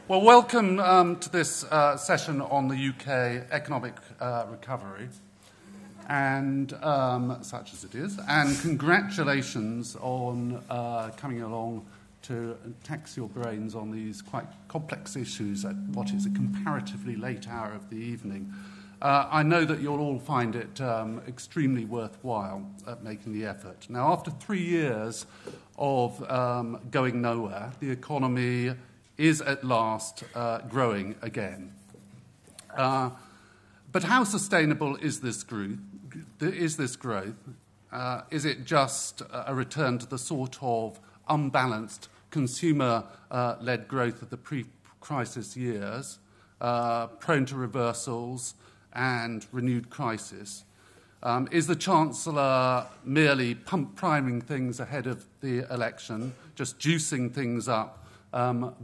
Well, welcome to this session on the UK economic recovery, and such as it is, and congratulations on coming along to tax your brains on these quite complex issues at what is a comparatively late hour of the evening. I know that you'll all find it extremely worthwhile at making the effort. Now, after 3 years of going nowhere, the economy is at last growing again. But how sustainable is this growth? Is it just a return to the sort of unbalanced consumer-led growth of the pre-crisis years, prone to reversals and renewed crisis? Is the Chancellor merely priming things ahead of the election, just juicing things up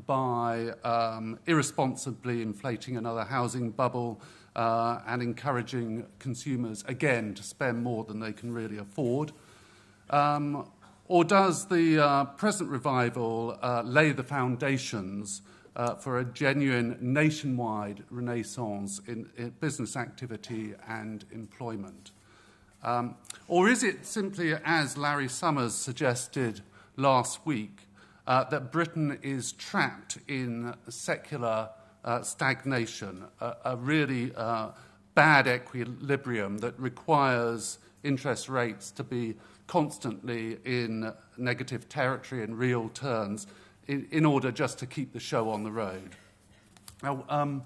by irresponsibly inflating another housing bubble and encouraging consumers, again, to spend more than they can really afford? Or does the present revival lay the foundations for a genuine nationwide renaissance in business activity and employment? Or is it simply, as Larry Summers suggested last week, that Britain is trapped in secular stagnation, a really bad equilibrium that requires interest rates to be constantly in negative territory in real terms in order just to keep the show on the road? Now,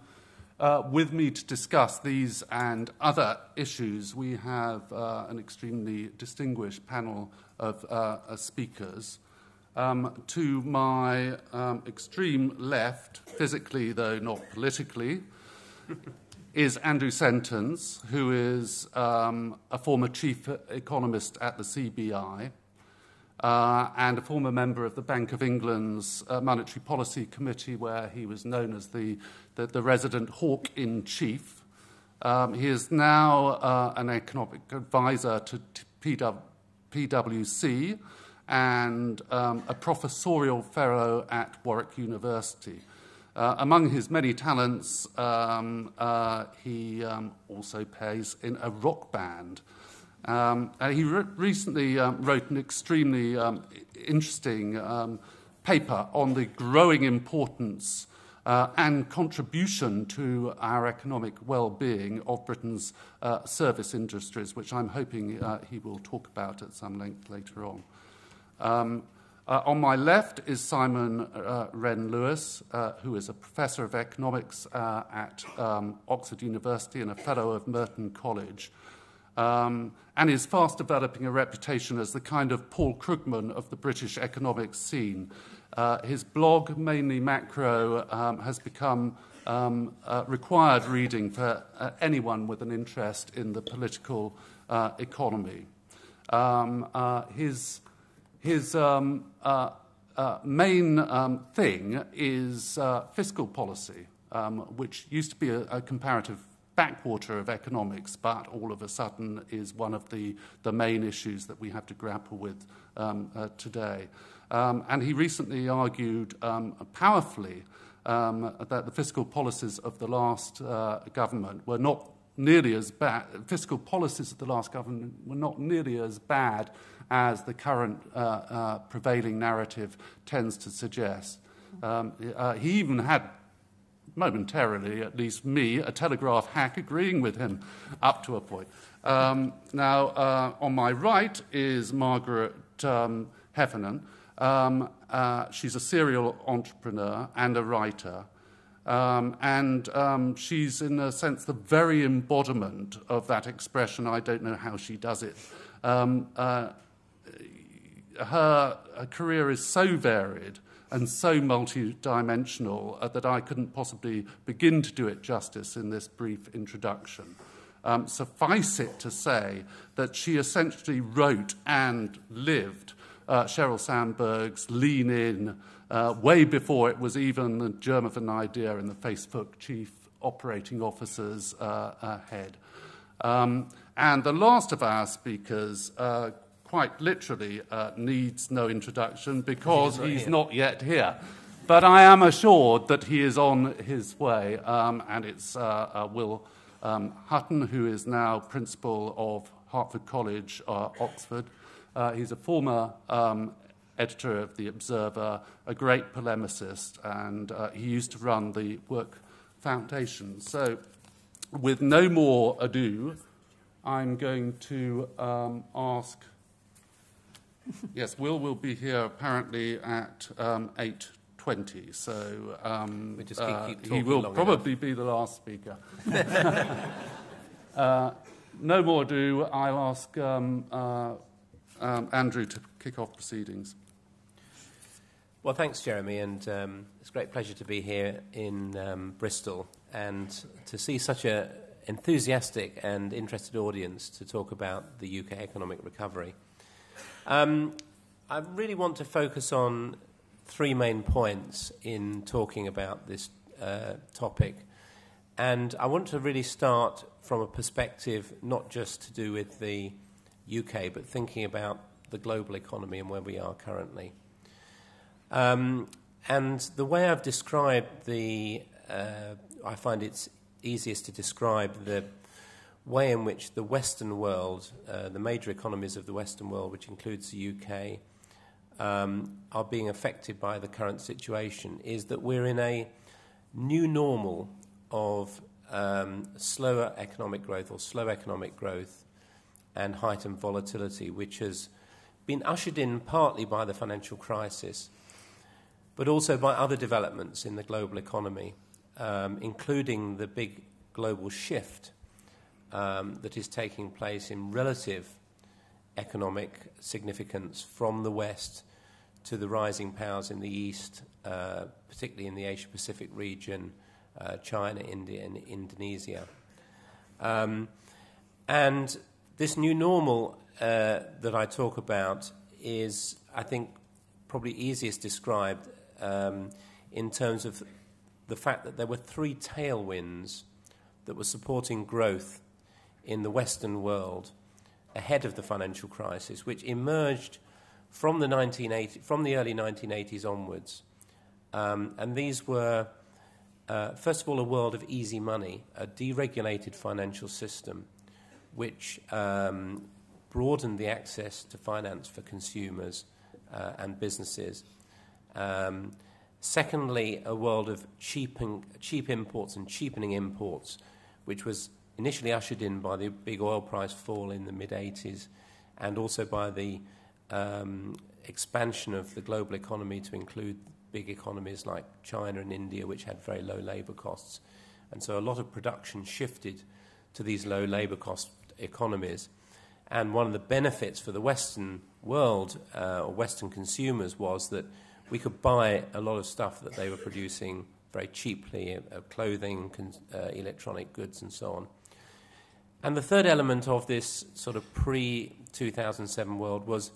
with me to discuss these and other issues, we have an extremely distinguished panel of speakers. To my extreme left, physically though not politically, is Andrew Sentance, who is a former chief economist at the CBI and a former member of the Bank of England's Monetary Policy Committee, where he was known as the resident hawk-in-chief. He is now an economic advisor to PwC, and a professorial fellow at Warwick University. Among his many talents, he also plays in a rock band. He recently wrote an extremely interesting paper on the growing importance and contribution to our economic well-being of Britain's service industries, which I'm hoping he will talk about at some length later on. On my left is Simon Wren-Lewis, who is a professor of economics at Oxford University and a fellow of Merton College, and is fast developing a reputation as the kind of Paul Krugman of the British economic scene. His blog, mainly macro, has become required reading for anyone with an interest in the political economy. His main thing is fiscal policy, which used to be a comparative backwater of economics, but all of a sudden is one of the main issues that we have to grapple with today. And he recently argued powerfully that the fiscal policies of the last government were not nearly as bad. Fiscal policies of the last government were not nearly as bad as the current prevailing narrative tends to suggest. He even had, momentarily, at least me, a Telegraph hack agreeing with him up to a point. Now, on my right is Margaret Heffernan. She's a serial entrepreneur and a writer. And she's, in a sense, the very embodiment of that expression. I don't know how she does it. Her career is so varied and so multidimensional that I couldn't possibly begin to do it justice in this brief introduction. Suffice it to say that she essentially wrote and lived Sheryl Sandberg's Lean In way before it was even the germ of an idea in the Facebook chief operating officer's head. And the last of our speakers quite literally needs no introduction because he's not yet here. But I am assured that he is on his way, and it's Will Hutton, who is now principal of Hertford College, Oxford. He's a former editor of The Observer, a great polemicist, and he used to run the Work Foundation. So, with no more ado, I'm going to ask... Yes, Will be here apparently at 8:20, so we just keep he will probably be the last speaker. No more ado, I'll ask Andrew to kick off proceedings. Well, thanks, Jeremy, and it's a great pleasure to be here in Bristol and to see such an enthusiastic and interested audience to talk about the UK economic recovery. I really want to focus on three main points in talking about this topic, and I want to really start from a perspective not just to do with the UK, but thinking about the global economy and where we are currently. And the way I've described I find it's easiest to describe the way in which the Western world, the major economies of the Western world, which includes the UK, are being affected by the current situation, is that we're in a new normal of slower economic growth or slow economic growth and heightened volatility, which has been ushered in partly by the financial crisis, but also by other developments in the global economy, including the big global shift that is taking place in relative economic significance from the West to the rising powers in the East, particularly in the Asia-Pacific region, China, India, and Indonesia. And this new normal that I talk about is, I think, probably easiest described in terms of the fact that there were three tailwinds that were supporting growth in the Western world ahead of the financial crisis, which emerged from the early 1980s onwards. And these were, first of all, a world of easy money, a deregulated financial system, which broadened the access to finance for consumers and businesses. Secondly, a world of cheap imports and cheapening imports, which was initially ushered in by the big oil price fall in the mid-80s and also by the expansion of the global economy to include big economies like China and India, which had very low labour costs. And so a lot of production shifted to these low labour cost economies. And one of the benefits for the Western world, or Western consumers, was that we could buy a lot of stuff that they were producing very cheaply, clothing, electronic goods, and so on. And the third element of this sort of pre-2007 world was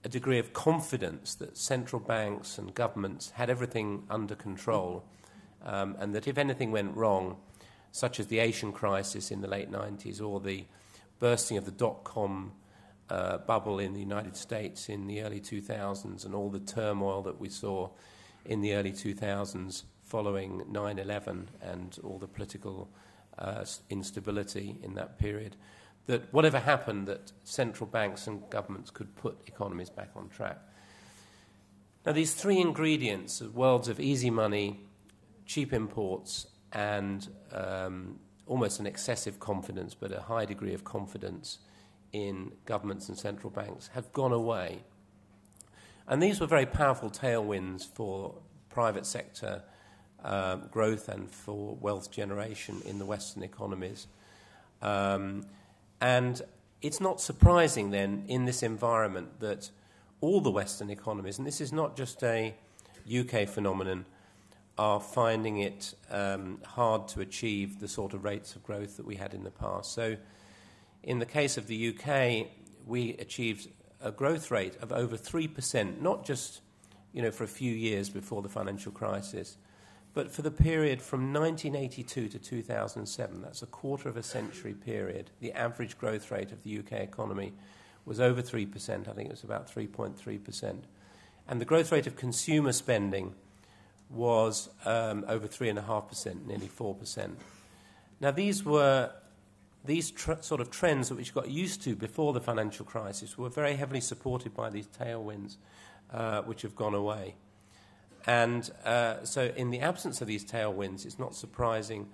a degree of confidence that central banks and governments had everything under control, and that if anything went wrong, such as the Asian crisis in the late 90s or the bursting of the dot-com bubble in the United States in the early 2000s and all the turmoil that we saw in the early 2000s following 9/11 and all the political instability in that period, that whatever happened, that central banks and governments could put economies back on track. Now, these three ingredients, worlds of easy money, cheap imports, and almost an excessive confidence, but a high degree of confidence in governments and central banks, have gone away. And these were very powerful tailwinds for private sector growth and for wealth generation in the Western economies. And it's not surprising then in this environment that all the Western economies, and this is not just a UK phenomenon, are finding it hard to achieve the sort of rates of growth that we had in the past. So in the case of the UK, we achieved a growth rate of over 3%, not just for a few years before the financial crisis, but for the period from 1982 to 2007, that's a quarter of a century period, the average growth rate of the UK economy was over 3%. I think it was about 3.3%. And the growth rate of consumer spending was over 3.5%, nearly 4%. Now, these sort of trends that we got used to before the financial crisis were very heavily supported by these tailwinds, which have gone away. And so in the absence of these tailwinds, it's not surprising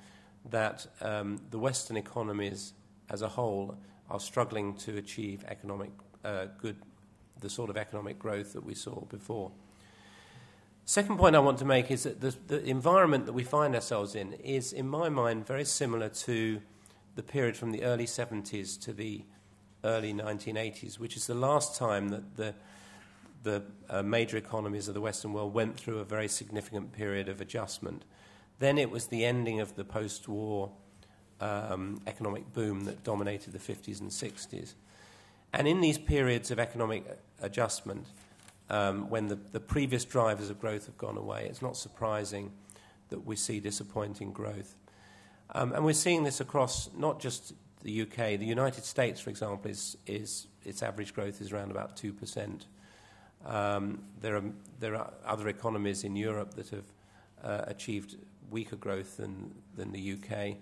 that the Western economies as a whole are struggling to achieve the sort of economic growth that we saw before. Second point I want to make is that the environment that we find ourselves in is, in my mind, very similar to the period from the early 70s to the early 1980s, which is the last time that the major economies of the Western world went through a very significant period of adjustment. Then it was the ending of the post-war economic boom that dominated the 50s and 60s. And in these periods of economic adjustment, when the previous drivers of growth have gone away, it's not surprising that we see disappointing growth. And we're seeing this across not just the UK. The United States, for example, its average growth is around about 2%. There are other economies in Europe that have achieved weaker growth than the UK.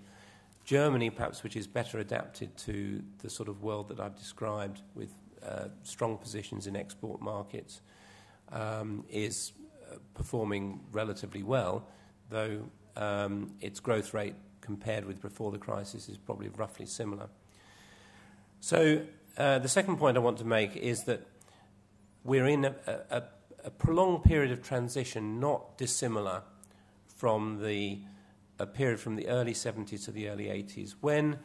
Germany, perhaps, which is better adapted to the sort of world that I've described with strong positions in export markets, is performing relatively well, though its growth rate compared with before the crisis is probably roughly similar. So the second point I want to make is that we're in a prolonged period of transition, not dissimilar from a period from the early 70s to the early 80s, when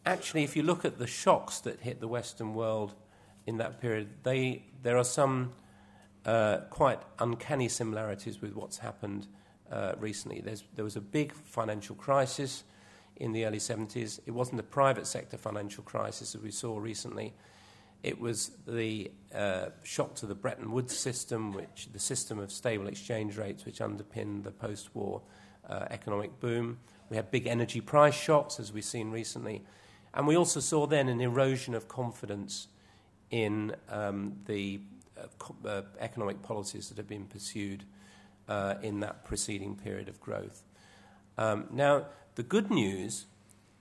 actually, if you look at the shocks that hit the Western world in that period, there are some quite uncanny similarities with what's happened recently. There was a big financial crisis in the early 70s. It wasn't a private sector financial crisis as we saw recently. It was the shock to the Bretton Woods system, the system of stable exchange rates, which underpinned the post-war economic boom. We had big energy price shocks, as we've seen recently. And we also saw then an erosion of confidence in the economic policies that have been pursued in that preceding period of growth. Now, the good news,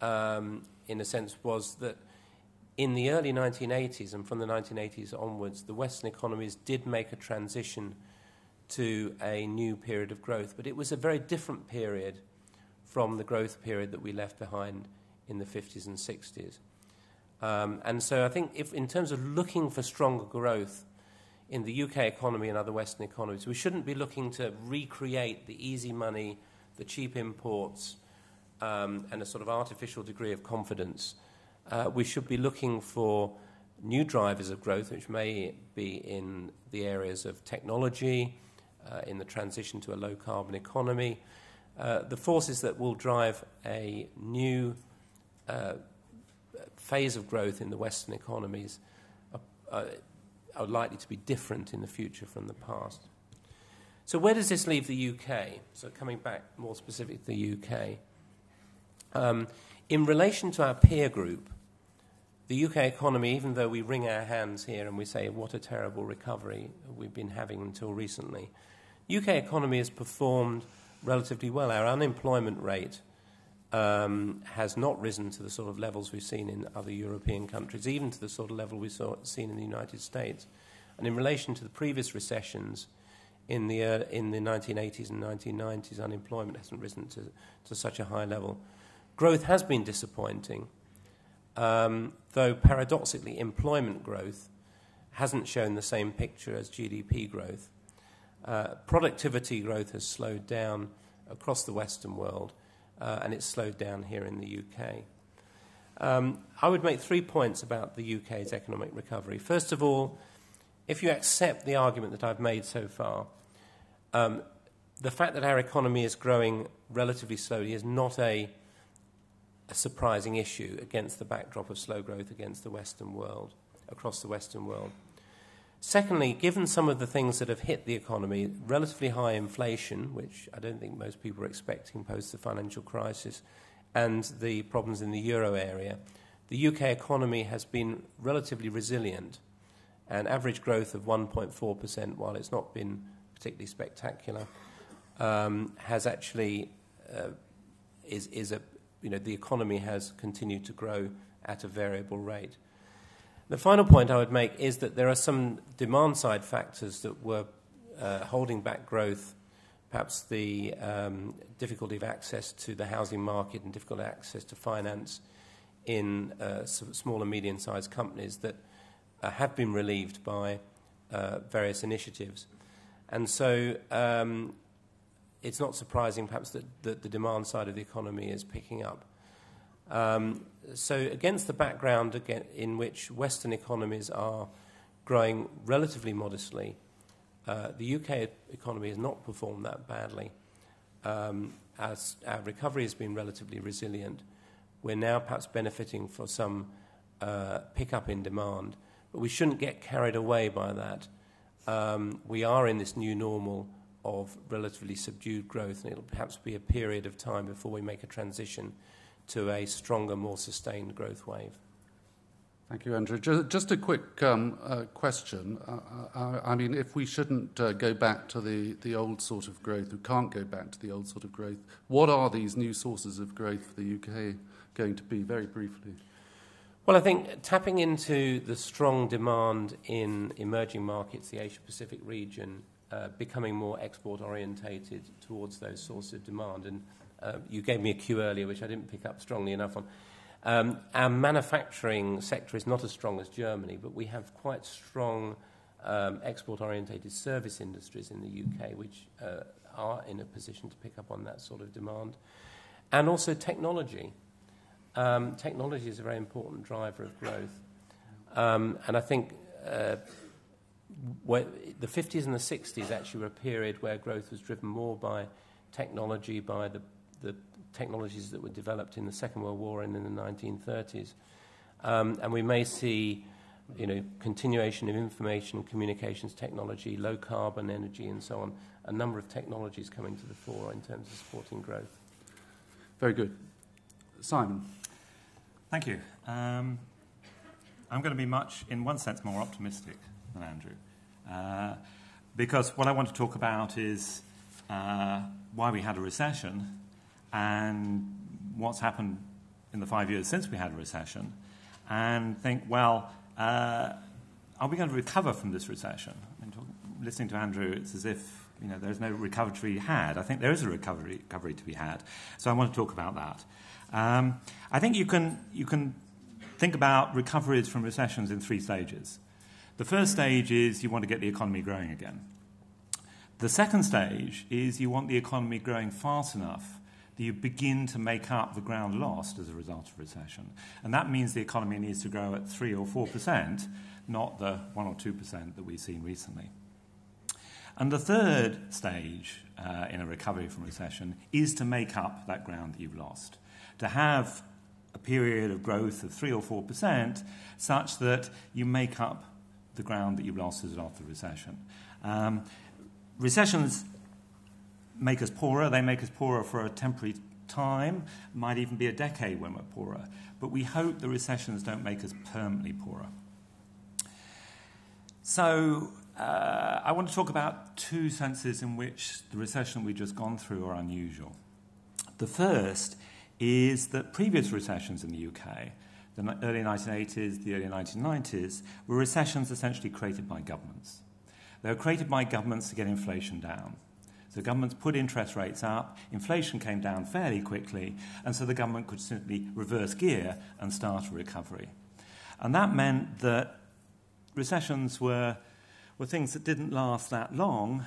in a sense, was that in the early 1980s and from the 1980s onwards, the Western economies did make a transition to a new period of growth, but it was a very different period from the growth period that we left behind in the 50s and 60s. And so I think if in terms of looking for stronger growth in the UK economy and other Western economies, we shouldn't be looking to recreate the easy money, the cheap imports, and a sort of artificial degree of confidence. We should be looking for new drivers of growth, which may be in the areas of technology, in the transition to a low-carbon economy, the forces that will drive a new phase of growth in the Western economies are likely to be different in the future from the past. So where does this leave the UK? So coming back more specifically to the UK. In relation to our peer group, the UK economy, even though we wring our hands here and we say what a terrible recovery we've been having until recently, the UK economy has performed relatively well. Our unemployment rate has not risen to the sort of levels we've seen in other European countries, even to the sort of level we've seen in the United States. And in relation to the previous recessions in the 1980s and 1990s, unemployment hasn't risen to such a high level. Growth has been disappointing, though paradoxically employment growth hasn't shown the same picture as GDP growth. Productivity growth has slowed down across the Western world, and it's slowed down here in the UK. I would make 3 points about the UK's economic recovery. First of all, if you accept the argument that I've made so far, the fact that our economy is growing relatively slowly is not a surprising issue against the backdrop of slow growth against the Western world, across the Western world. Secondly, given some of the things that have hit the economy, relatively high inflation, which I don't think most people are expecting post the financial crisis, and the problems in the euro area, the UK economy has been relatively resilient, and average growth of 1.4%, while it's not been particularly spectacular, has actually the economy has continued to grow at a variable rate. The final point I would make is that there are some demand-side factors that were holding back growth, perhaps the difficulty of access to the housing market and difficult access to finance in small and medium-sized companies that have been relieved by various initiatives. And so it's not surprising, perhaps, that the demand side of the economy is picking up. So against the background in which Western economies are growing relatively modestly, the UK economy has not performed that badly. As our recovery has been relatively resilient, we're now perhaps benefiting from some pickup in demand, but we shouldn't get carried away by that. We are in this new normal of relatively subdued growth, and it'll perhaps be a period of time before we make a transition to a stronger, more sustained growth wave. Thank you, Andrew. Just a quick question. I mean, if we shouldn't go back to the old sort of growth, we can't go back to the old sort of growth, what are these new sources of growth for the UK going to be, very briefly? Well, I think tapping into the strong demand in emerging markets, the Asia-Pacific region, becoming more export-orientated towards those sources of demand. And you gave me a cue earlier, which I didn't pick up strongly enough on. Our manufacturing sector is not as strong as Germany, but we have quite strong export-orientated service industries in the UK, which are in a position to pick up on that sort of demand. And also technology. Technology is a very important driver of growth. And I think the 50s and the 60s actually were a period where growth was driven more by technology, by the technologies that were developed in the Second World War and in the 1930s. And we may see, continuation of information and communications technology, low carbon energy and so on, a number of technologies coming to the fore in terms of supporting growth. Very good. Simon. Thank you. I'm going to be in one sense, more optimistic than Andrew. Because what I want to talk about is why we had a recession and what's happened in the 5 years since we had a recession, and think, well, are we going to recover from this recession? I mean, listening to Andrew, it's as if there's no recovery to be had. I think there is a recovery to be had. So I want to talk about that. I think you can think about recoveries from recessions in 3 stages. The first stage is you want to get the economy growing again. The second stage is you want the economy growing fast enough that you begin to make up the ground lost as a result of recession. And that means the economy needs to grow at 3 or 4%, not the 1 or 2% that we've seen recently. And the third stage in a recovery from recession is to make up that ground that you've lost. To have a period of growth of 3 or 4% such that you make up the ground that you've lost as a result of the recession. Recessions make us poorer. They make us poorer for a temporary time. Might even be a decade when we're poorer. But we hope the recessions don't make us permanently poorer. So I want to talk about 2 senses in which the recession we've just gone through are unusual. The first is that previous recessions in the UK, the early 1980s, the early 1990s, were recessions essentially created by governments. They were created by governments to get inflation down. So governments put interest rates up, inflation came down fairly quickly, and so the government could simply reverse gear and start a recovery. And that meant that recessions were things that didn't last that long.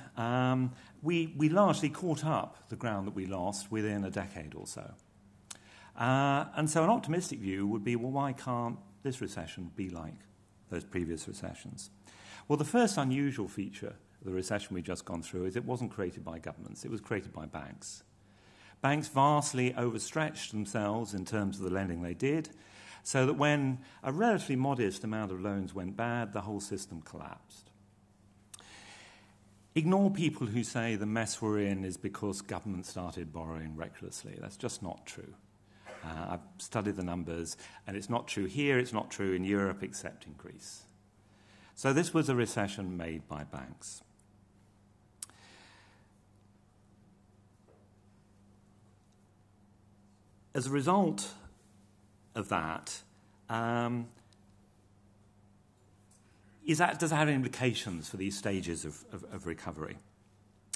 We largely caught up the ground that we lost within a decade or so. And so an optimistic view would be, well, why can't this recession be like those previous recessions? Well, the first unusual feature of the recession we've just gone through is it wasn't created by governments. It was created by banks. Banks vastly overstretched themselves in terms of the lending they did, so that when a relatively modest amount of loans went bad, the whole system collapsed. Ignore people who say the mess we're in is because government started borrowing recklessly. That's just not true. I've studied the numbers, and it's not true here, it's not true in Europe, except in Greece. So this was a recession made by banks. as a result of that, does that have any implications for these stages of recovery?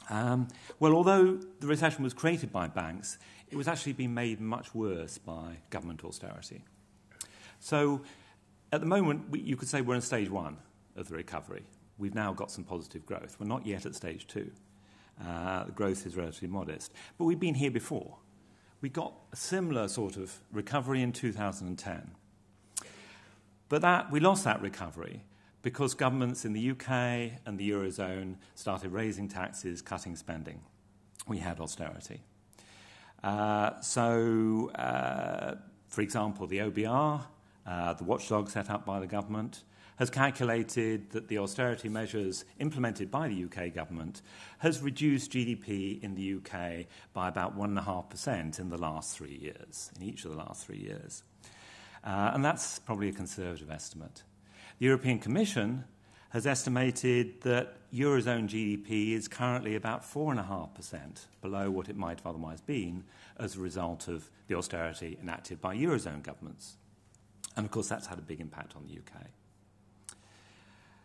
Well, although the recession was created by banks, it was actually being made much worse by government austerity. So at the moment, you could say we're in stage one of the recovery. We've now got some positive growth. We're not yet at stage two. The growth is relatively modest. But we've been here before. We got a similar sort of recovery in 2010. But we lost that recovery because governments in the UK and the Eurozone started raising taxes, cutting spending. We had austerity. For example, the OBR, the watchdog set up by the government, has calculated that the austerity measures implemented by the UK government has reduced GDP in the UK by about 1.5% in the last 3 years, in each of the last 3 years. And that's probably a conservative estimate. The European Commission has estimated that Eurozone GDP is currently about 4.5% below what it might have otherwise been as a result of the austerity enacted by Eurozone governments. And, of course, that's had a big impact on the UK.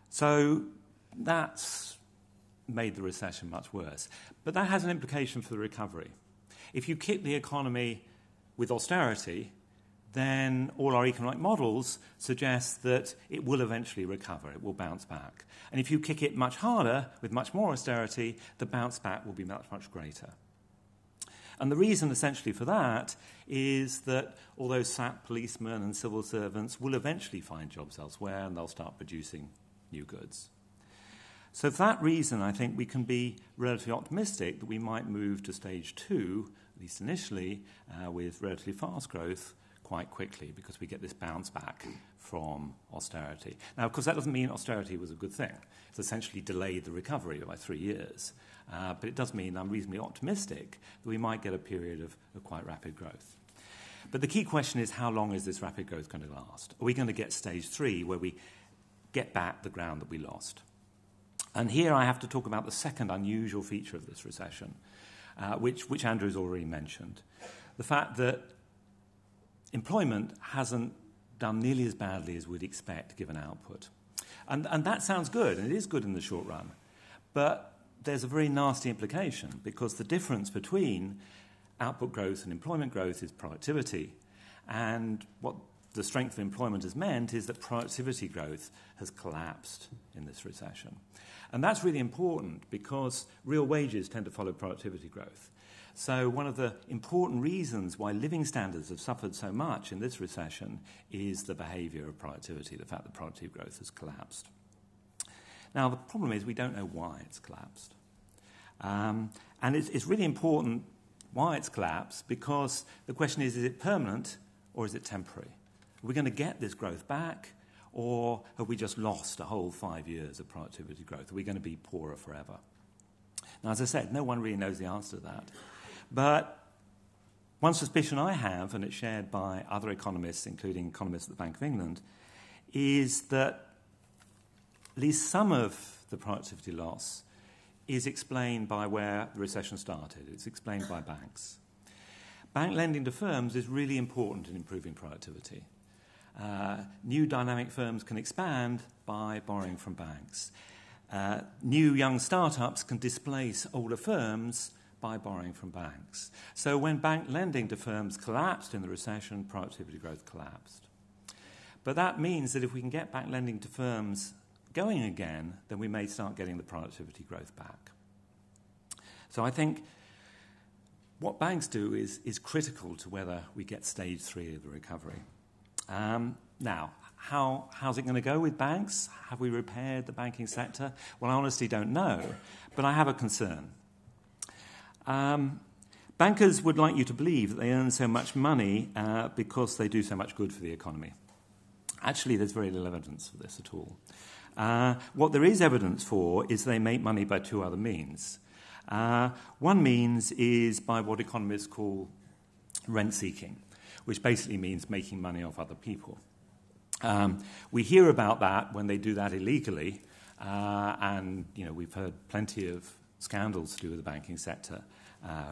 So that's made the recession much worse. But that has an implication for the recovery. If you kick the economy with austerity, then all our economic models suggest that it will eventually recover, it will bounce back. And if you kick it much harder, with much more austerity, the bounce back will be much, much greater. And the reason essentially for that is that although SAP policemen and civil servants will eventually find jobs elsewhere and they'll start producing new goods. So for that reason, I think we can be relatively optimistic that we might move to stage two, at least initially, with relatively fast growth quite quickly because we get this bounce back from austerity. Now, of course, that doesn't mean austerity was a good thing. It's essentially delayed the recovery by 3 years. But it does mean I'm reasonably optimistic that we might get a period of quite rapid growth. But the key question is, how long is this rapid growth going to last? Are we going to get stage three, where we get back the ground that we lost? And here I have to talk about the second unusual feature of this recession, which Andrew's already mentioned. The fact that employment hasn't done nearly as badly as we'd expect given output. And that sounds good, and it is good in the short run. But there's a very nasty implication because the difference between output growth and employment growth is productivity. And what the strength of employment has meant is that productivity growth has collapsed in this recession. And that's really important because real wages tend to follow productivity growth. So one of the important reasons why living standards have suffered so much in this recession is the behaviour of productivity, the fact that productivity growth has collapsed. Now, the problem is we don't know why it's collapsed. And it's really important why it's collapsed because the question is it permanent or is it temporary? Are we going to get this growth back or have we just lost a whole 5 years of productivity growth? Are we going to be poorer forever? Now, as I said, no one really knows the answer to that. But one suspicion I have, and it's shared by other economists, including economists at the Bank of England, is that at least some of the productivity loss is explained by where the recession started. It's explained by banks. Bank lending to firms is really important in improving productivity. New dynamic firms can expand by borrowing from banks. New young startups can displace older firms by borrowing from banks. So when bank lending to firms collapsed in the recession, productivity growth collapsed. But that means that if we can get bank lending to firms going again, then we may start getting the productivity growth back. So I think what banks do is critical to whether we get stage three of the recovery. Now, how's it going to go with banks? Have we repaired the banking sector? Well, I honestly don't know, but I have a concern. Bankers would like you to believe that they earn so much money because they do so much good for the economy. Actually, there's very little evidence for this at all. What there is evidence for is they make money by two other means. One means is by what economists call rent-seeking, which basically means making money off other people. We hear about that when they do that illegally, and we've heard plenty of scandals to do with the banking sector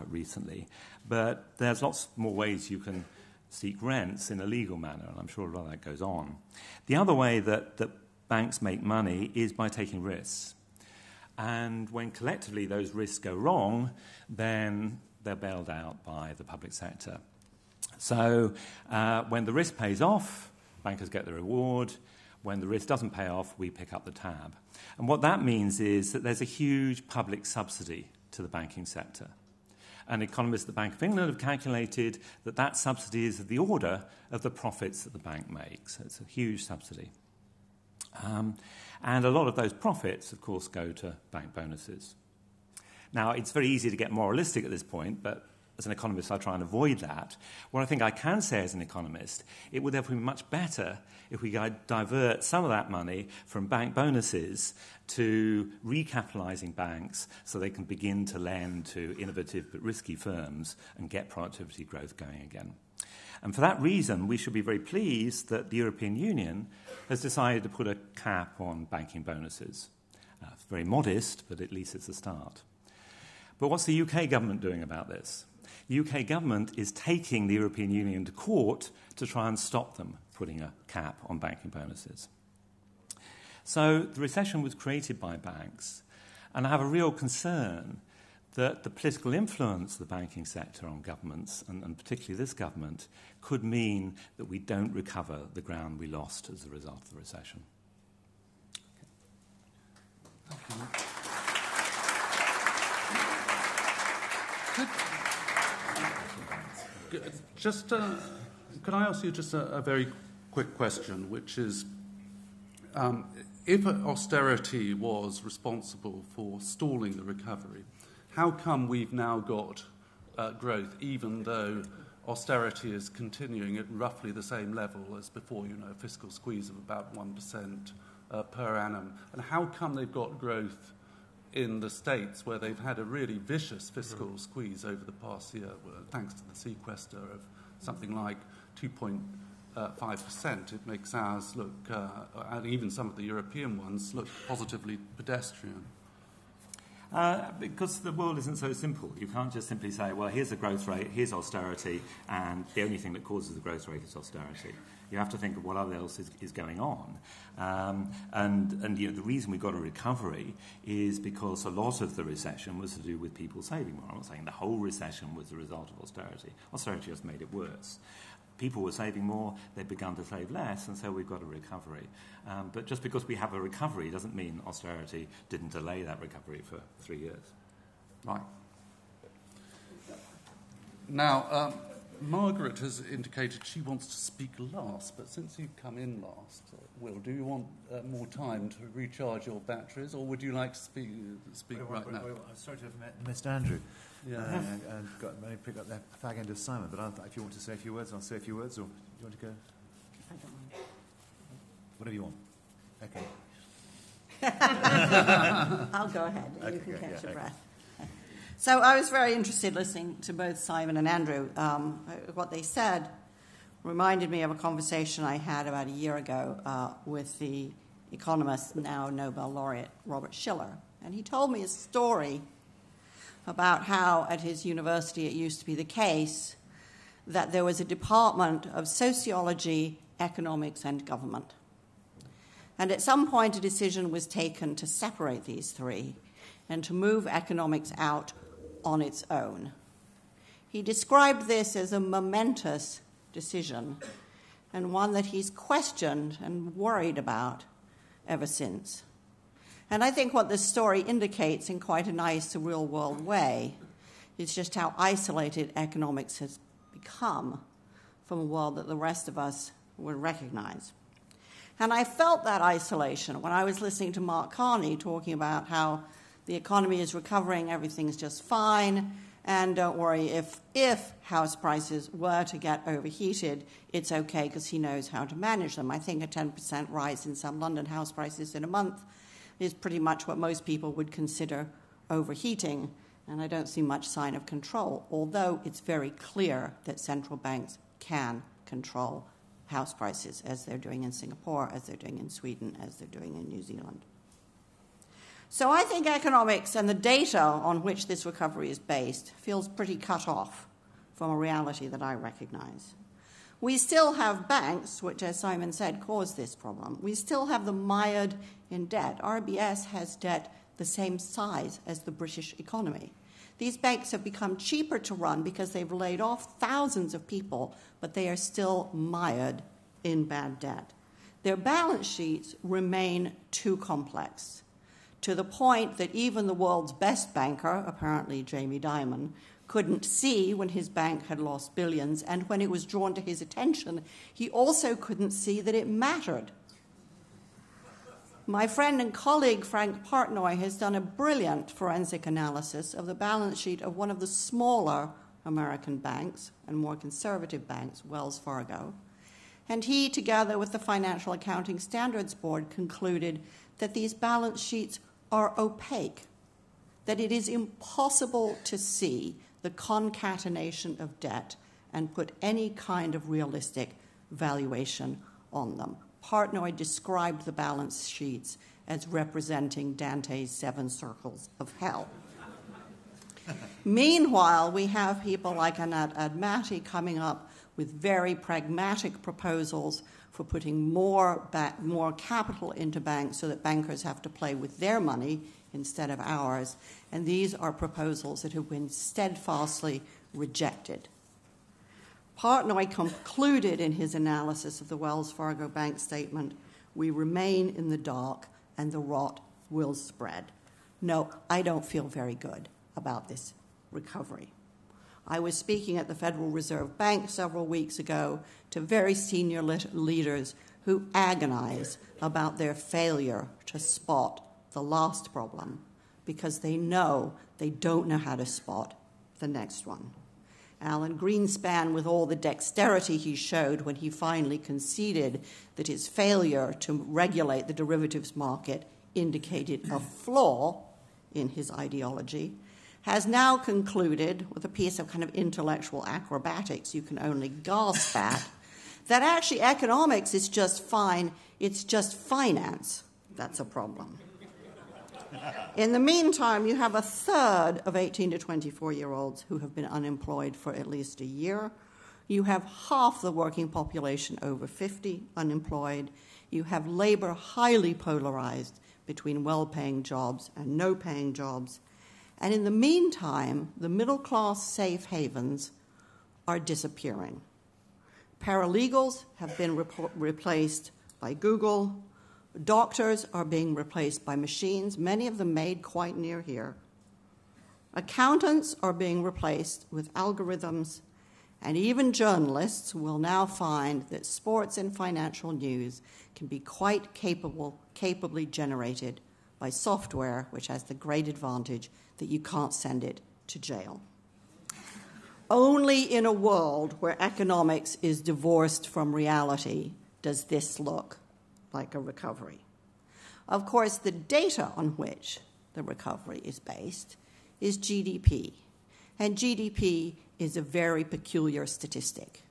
recently. But there's lots more ways you can seek rents in a legal manner, and I'm sure a lot of that goes on. The other way that banks make money is by taking risks. And when collectively those risks go wrong, then they're bailed out by the public sector. So when the risk pays off, bankers get the reward. When the risk doesn't pay off, we pick up the tab. And what that means is that there's a huge public subsidy to the banking sector. And economists at the Bank of England have calculated that that subsidy is of the order of the profits that the bank makes. So it's a huge subsidy. And a lot of those profits, of course, go to bank bonuses. Now, it's very easy to get moralistic at this point, but as an economist, I try and avoid that. What I think I can say as an economist, it would therefore be much better if we divert some of that money from bank bonuses to recapitalising banks so they can begin to lend to innovative but risky firms and get productivity growth going again. And for that reason, we should be very pleased that the European Union has decided to put a cap on banking bonuses. It's very modest, but at least it's a start. But what's the UK government doing about this? The UK government is taking the European Union to court to try and stop them putting a cap on banking bonuses. So the recession was created by banks, and I have a real concern that the political influence of the banking sector on governments, and particularly this government, could mean that we don't recover the ground we lost as a result of the recession. Could I ask you just a very quick question, which is, if austerity was responsible for stalling the recovery, how come we've now got growth, even though austerity is continuing at roughly the same level as before, a fiscal squeeze of about 1% per annum? And how come they've got growth in the States, where they've had a really vicious fiscal squeeze over the past year, thanks to the sequester of something like 2.5%? It makes ours look, and even some of the European ones, look positively pedestrian. Because the world isn't so simple. You can't just simply say, well, here's the growth rate, here's austerity, and the only thing that causes the growth rate is austerity. You have to think of what else is going on. And the reason we got a recovery is because a lot of the recession was to do with people saving more. I'm not saying the whole recession was the result of austerity. Austerity just made it worse. People were saving more, they'd begun to save less, and so we've got a recovery. But just because we have a recovery doesn't mean austerity didn't delay that recovery for 3 years. Right. Now, Margaret has indicated she wants to speak last, but since you've come in last, Will, do you want more time to recharge your batteries, or would you like to speak right now? I'm sorry to have missed Andrew. Yeah, and maybe pick up that fag end of Simon, but if you want to say a few words, I'll say a few words, or do you want to go? I don't mind. Whatever you want. Okay. I'll go ahead, and okay, you can catch your okay. breath. So I was very interested listening to both Simon and Andrew. What they said reminded me of a conversation I had about a year ago with the economist, now Nobel laureate, Robert Shiller. And he told me a story about how at his university it used to be the case that there was a department of sociology, economics, and government. And at some point a decision was taken to separate these three and to move economics out on its own. He described this as a momentous decision and one that he's questioned and worried about ever since. And I think what this story indicates in quite a nice real-world way is just how isolated economics has become from a world that the rest of us would recognize. And I felt that isolation when I was listening to Mark Carney talking about how the economy is recovering, everything's just fine, and don't worry, if house prices were to get overheated, it's okay because he knows how to manage them. I think a 10% rise in some London house prices in a month is pretty much what most people would consider overheating, and I don't see much sign of control, although it's very clear that central banks can control house prices, as they're doing in Singapore, as they're doing in Sweden, as they're doing in New Zealand. So I think economics and the data on which this recovery is based feels pretty cut off from a reality that I recognize. We still have banks, which, as Simon said, cause this problem. We still have them mired in debt. RBS has debt the same size as the British economy. These banks have become cheaper to run because they've laid off thousands of people, but they are still mired in bad debt. Their balance sheets remain too complex, to the point that even the world's best banker, apparently Jamie Dimon, couldn't see when his bank had lost billions, and when it was drawn to his attention, he also couldn't see that it mattered. My friend and colleague Frank Partnoy has done a brilliant forensic analysis of the balance sheet of one of the smaller American banks and more conservative banks, Wells Fargo. And he, together with the Financial Accounting Standards Board, concluded that these balance sheets are opaque, that it is impossible to see the concatenation of debt and put any kind of realistic valuation on them. Partnoy described the balance sheets as representing Dante's 7 circles of hell. Meanwhile, we have people like Anat Admati coming up with very pragmatic proposals for putting more capital into banks so that bankers have to play with their money instead of ours. And these are proposals that have been steadfastly rejected. Partnoy concluded in his analysis of the Wells Fargo bank statement, "We remain in the dark and the rot will spread." No, I don't feel very good about this recovery. I was speaking at the Federal Reserve Bank several weeks ago to very senior leaders who agonize about their failure to spot the last problem because they don't know how to spot the next one. Alan Greenspan, with all the dexterity he showed when he finally conceded that his failure to regulate the derivatives market indicated a flaw in his ideology, has now concluded, with a piece of kind of intellectual acrobatics you can only gasp at, that actually economics is just fine, it's just finance that's a problem. In the meantime, you have a third of 18 to 24-year-olds who have been unemployed for at least a year. You have half the working population over 50 unemployed. You have labor highly polarized between well-paying jobs and no-paying jobs. And in the meantime, the middle-class safe havens are disappearing. Paralegals have been replaced by Google. Doctors are being replaced by machines, many of them made quite near here. Accountants are being replaced with algorithms, and even journalists will now find that sports and financial news can be quite capably generated by software, which has the great advantage that you can't send it to jail. Only in a world where economics is divorced from reality does this look like a recovery. Of course, the data on which the recovery is based is GDP. And GDP is a very peculiar statistic.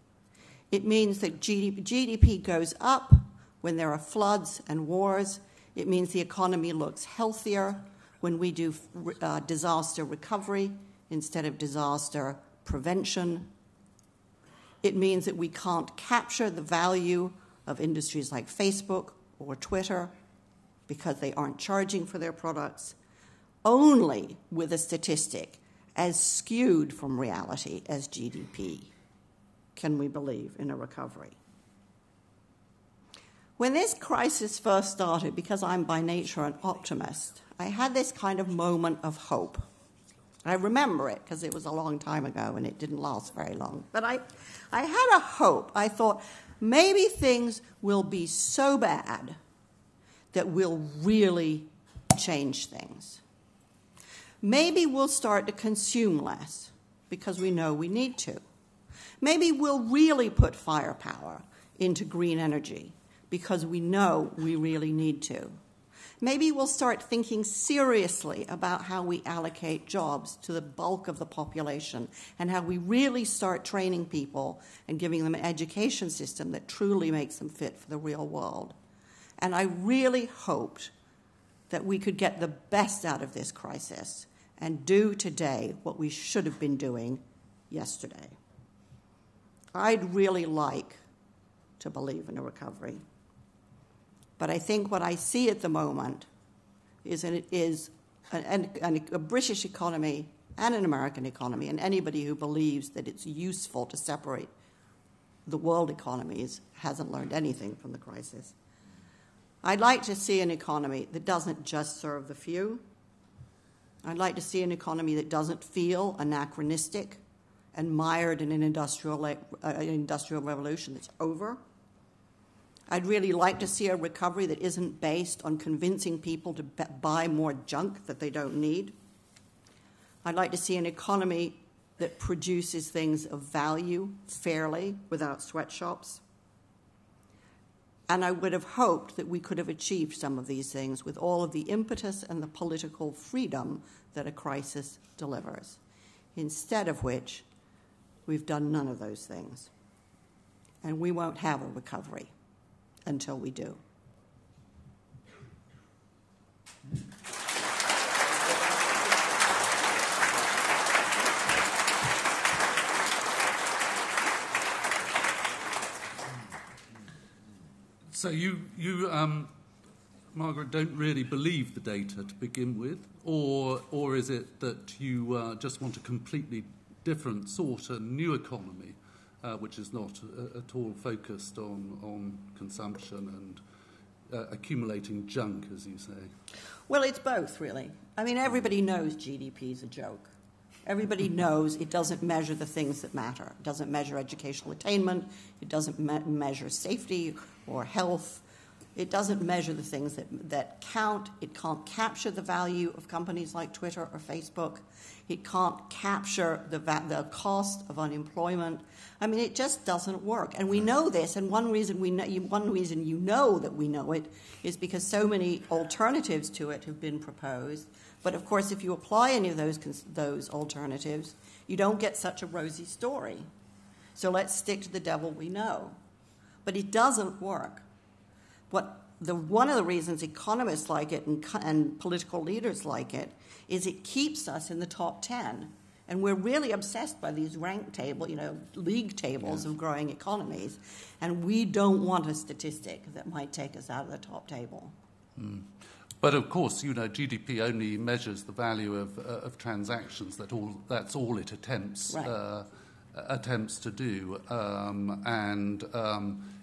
It means that GDP goes up when there are floods and wars. It means the economy looks healthier when we do disaster recovery instead of disaster prevention. It means that we can't capture the value of industries like Facebook or Twitter because they aren't charging for their products, only with a statistic as skewed from reality as GDP can we believe in a recovery. When this crisis first started, because I'm by nature an optimist, I had this kind of moment of hope. I remember it because it was a long time ago and it didn't last very long. But I had a hope. I thought, maybe things will be so bad that we'll really change things. Maybe we'll start to consume less because we know we need to. Maybe we'll really put firepower into green energy because we know we really need to. Maybe we'll start thinking seriously about how we allocate jobs to the bulk of the population and how we really start training people and giving them an education system that truly makes them fit for the real world. And I really hoped that we could get the best out of this crisis and do today what we should have been doing yesterday. I'd really like to believe in a recovery. But I think what I see at the moment is a British economy and an American economy, and anybody who believes that it's useful to separate the world economies hasn't learned anything from the crisis. I'd like to see an economy that doesn't just serve the few. I'd like to see an economy that doesn't feel anachronistic and mired in an industrial revolution that's over. I'd really like to see a recovery that isn't based on convincing people to buy more junk that they don't need. I'd like to see an economy that produces things of value fairly without sweatshops. And I would have hoped that we could have achieved some of these things with all of the impetus and the political freedom that a crisis delivers, instead of which we've done none of those things. And we won't have a recovery until we do. So you Margaret, don't really believe the data to begin with, or is it that you just want a completely different sort of new economy, which is not at all focused on consumption and accumulating junk, as you say? Well, it's both, really. I mean, everybody knows GDP is a joke. Everybody knows it doesn't measure the things that matter. It doesn't measure educational attainment. It doesn't measure safety or health. It doesn't measure the things that count. It can't capture the value of companies like Twitter or Facebook. It can't capture the cost of unemployment. I mean, it just doesn't work. And we know this, and one reason you know that we know it is because so many alternatives to it have been proposed. But, of course, if you apply any of those alternatives, you don't get such a rosy story. So let's stick to the devil we know. But it doesn't work. One of the reasons economists like it and political leaders like it is it keeps us in the top 10. And we're really obsessed by these league tables of growing economies. And we don't want a statistic that might take us out of the top table. Mm. But of course, GDP only measures the value of transactions. That's all it attempts to do, and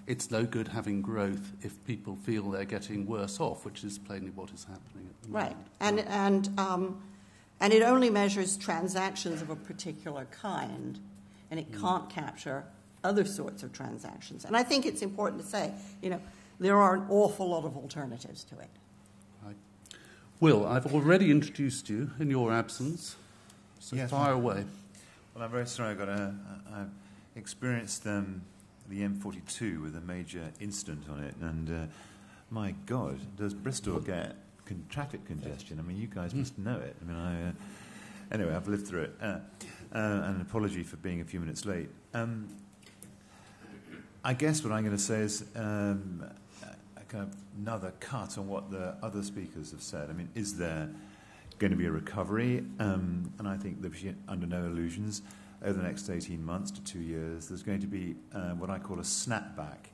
it's no good having growth if people feel they're getting worse off, which is plainly what is happening at the moment. Right, and it only measures transactions of a particular kind, and it can't capture other sorts of transactions. And I think it's important to say, there are an awful lot of alternatives to it. Will, I've already introduced you in your absence, so yes, fire away. Well, I'm very sorry. I've experienced the M42 with a major incident on it, and my God, does Bristol get traffic congestion? I mean, you guys must know it. I mean, anyway, I've lived through it, and an apology for being a few minutes late. I guess what I'm going to say is kind of another cut on what the other speakers have said. I mean, is there going to be a recovery? And I think that under no illusions, over the next 18 months to 2 years, there's going to be what I call a snapback.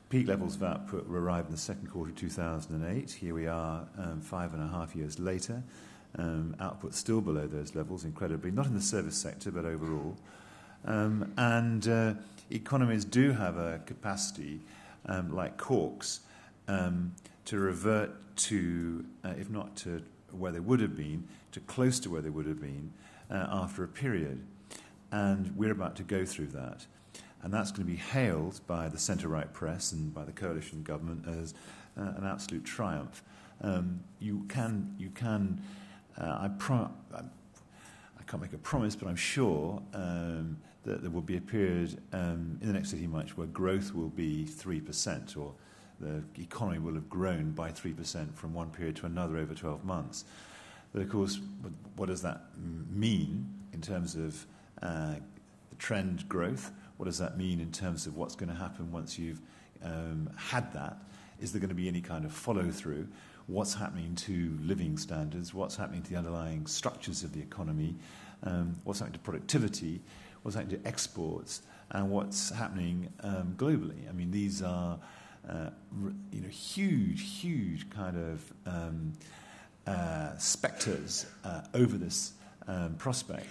Peak levels of output were arrived in the second quarter of 2008. Here we are 5.5 years later. Output still below those levels, incredibly, not in the service sector, but overall. And economies do have a capacity like corks, to revert to, if not to where they would have been, to close to where they would have been after a period. And we're about to go through that. And that's going to be hailed by the centre-right press and by the coalition government as an absolute triumph. I can't make a promise, but I'm sure that there will be a period in the next 18 months where growth will be 3%, or the economy will have grown by 3% from one period to another over 12 months. But of course, what does that mean in terms of the trend growth? What does that mean in terms of what's going to happen once you've had that? Is there going to be any kind of follow-through? What's happening to living standards? What's happening to the underlying structures of the economy? What's happening to productivity? What's happening to exports? And what's happening globally? I mean, these are huge kind of spectres over this prospect.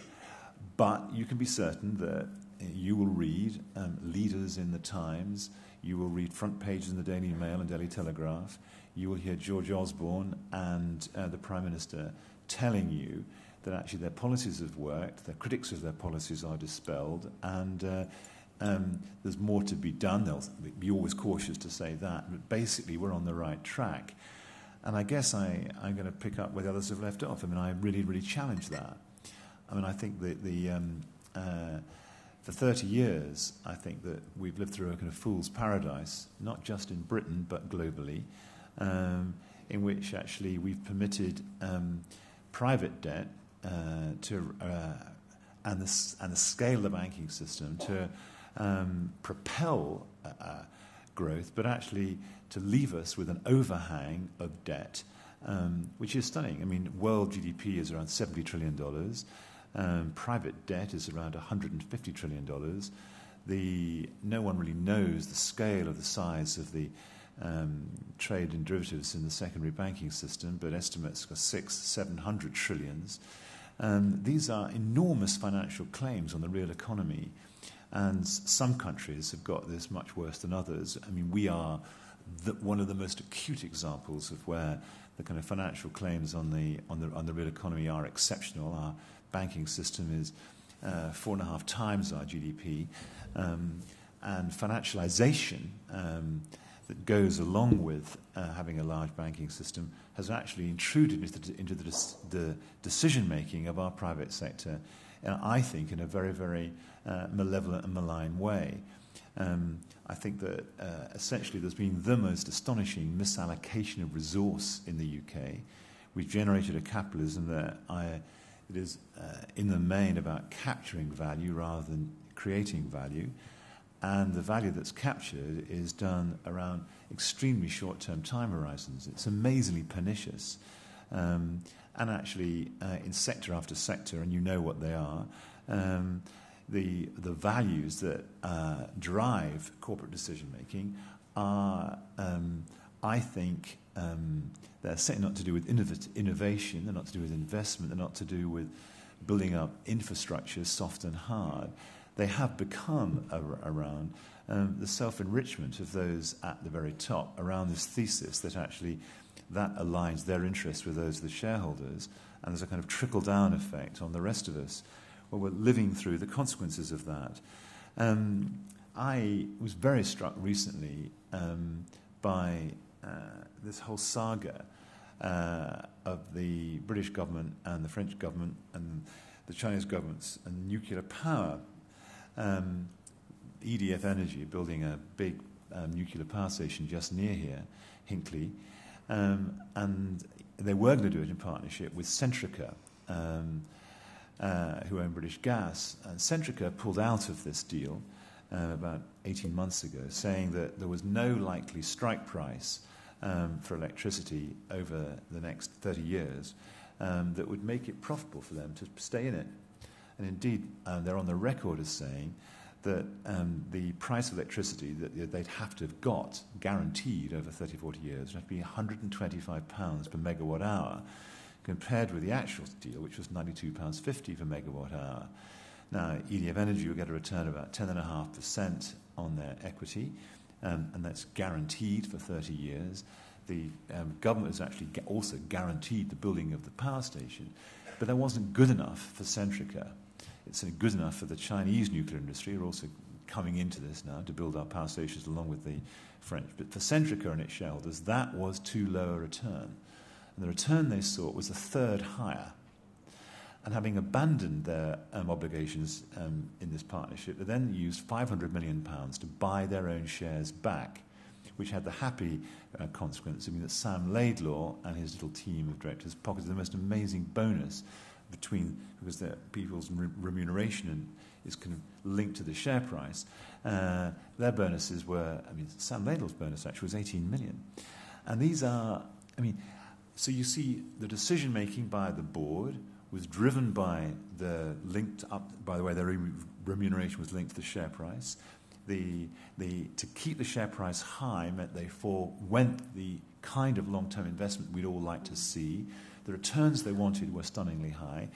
But you can be certain that you will read leaders in the Times, you will read front pages in the Daily Mail and Daily Telegraph, you will hear George Osborne and the Prime Minister telling you that actually their policies have worked, the critics of their policies are dispelled, and there's more to be done. They'll be always cautious to say that, but basically we're on the right track. And I guess I'm going to pick up where the others have left off. I mean, I really challenge that. I mean, I think that for 30 years, I think that we've lived through a kind of fool's paradise, not just in Britain, but globally, in which actually we've permitted private debt and the scale of the banking system to propel growth, but actually to leave us with an overhang of debt, which is stunning. I mean, world GDP is around $70 trillion. Private debt is around $150 trillion. No one really knows the scale of the size of the trade in derivatives in the secondary banking system, but estimates are 600-700 trillions. These are enormous financial claims on the real economy, and some countries have got this much worse than others. I mean, we are one of the most acute examples of where the kind of financial claims on the real economy are exceptional. Our banking system is 4.5 times our GDP, and financialization that goes along with having a large banking system has actually intruded into the decision-making of our private sector, I think, in a very, very malevolent and malign way. I think that essentially there's been the most astonishing misallocation of resource in the UK. We've generated a capitalism that it is in the main about capturing value rather than creating value. And the value that's captured is done around extremely short-term time horizons. It's amazingly pernicious. And actually, in sector after sector, and you know what they are, the values that drive corporate decision-making are, I think, they're certainly not to do with innovation, they're not to do with investment, they're not to do with building up infrastructure, soft and hard. They have become around the self-enrichment of those at the very top, around this thesis that actually that aligns their interests with those of the shareholders, and there's a kind of trickle-down effect on the rest of us. Well, we're living through the consequences of that. I was very struck recently by this whole saga of the British government and the French government and the Chinese governments and nuclear power. EDF Energy building a big nuclear power station just near here, Hinkley, and they were going to do it in partnership with Centrica, who own British Gas. And Centrica pulled out of this deal about 18 months ago, saying that there was no likely strike price for electricity over the next 30 years that would make it profitable for them to stay in it. And indeed, they're on the record as saying that the price of electricity that they'd have to have got guaranteed over 30, 40 years would have to be £125 per megawatt hour, compared with the actual deal, which was £92.50 per megawatt hour. Now, EDF Energy will get a return of about 10.5% on their equity, and that's guaranteed for 30 years. The government has actually also guaranteed the building of the power station, but that wasn't good enough for Centrica. It's good enough for the Chinese nuclear industry, who are also coming into this now to build our power stations along with the French. But for Centrica and its shareholders, that was too low a return. And the return they sought was a third higher. And having abandoned their obligations in this partnership, they then used £500 million to buy their own shares back, which had the happy consequence, that Sam Laidlaw and his little team of directors pocketed the most amazing bonus because people's remuneration is kind of linked to the share price. Their bonuses were, Sam Laidlaw's bonus actually was 18 million. And these are, so you see the decision making by the board was driven by their remuneration was linked to the share price. To keep the share price high meant they forwent the kind of long-term investment we'd all like to see. The returns they wanted were stunningly high.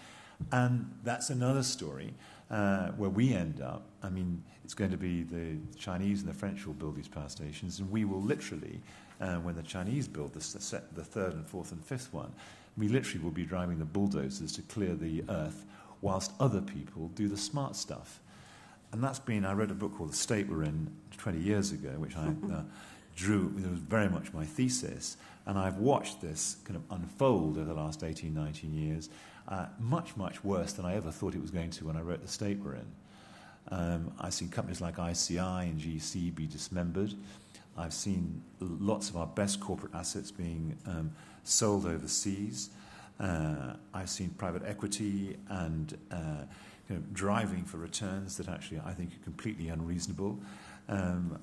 And that's another story where we end up. It's going to be the Chinese and the French will build these power stations, and we will literally, when the Chinese build the third and fourth and fifth one, we literally will be driving the bulldozers to clear the earth whilst other people do the smart stuff. And I read a book called The State We're In 20 years ago, which I drew, it was very much my thesis, and I've watched this kind of unfold over the last 18, 19 years, much, much worse than I ever thought it was going to when I wrote The State We're In. I've seen companies like ICI and GC be dismembered. I've seen lots of our best corporate assets being sold overseas. I've seen private equity and driving for returns that actually I think are completely unreasonable.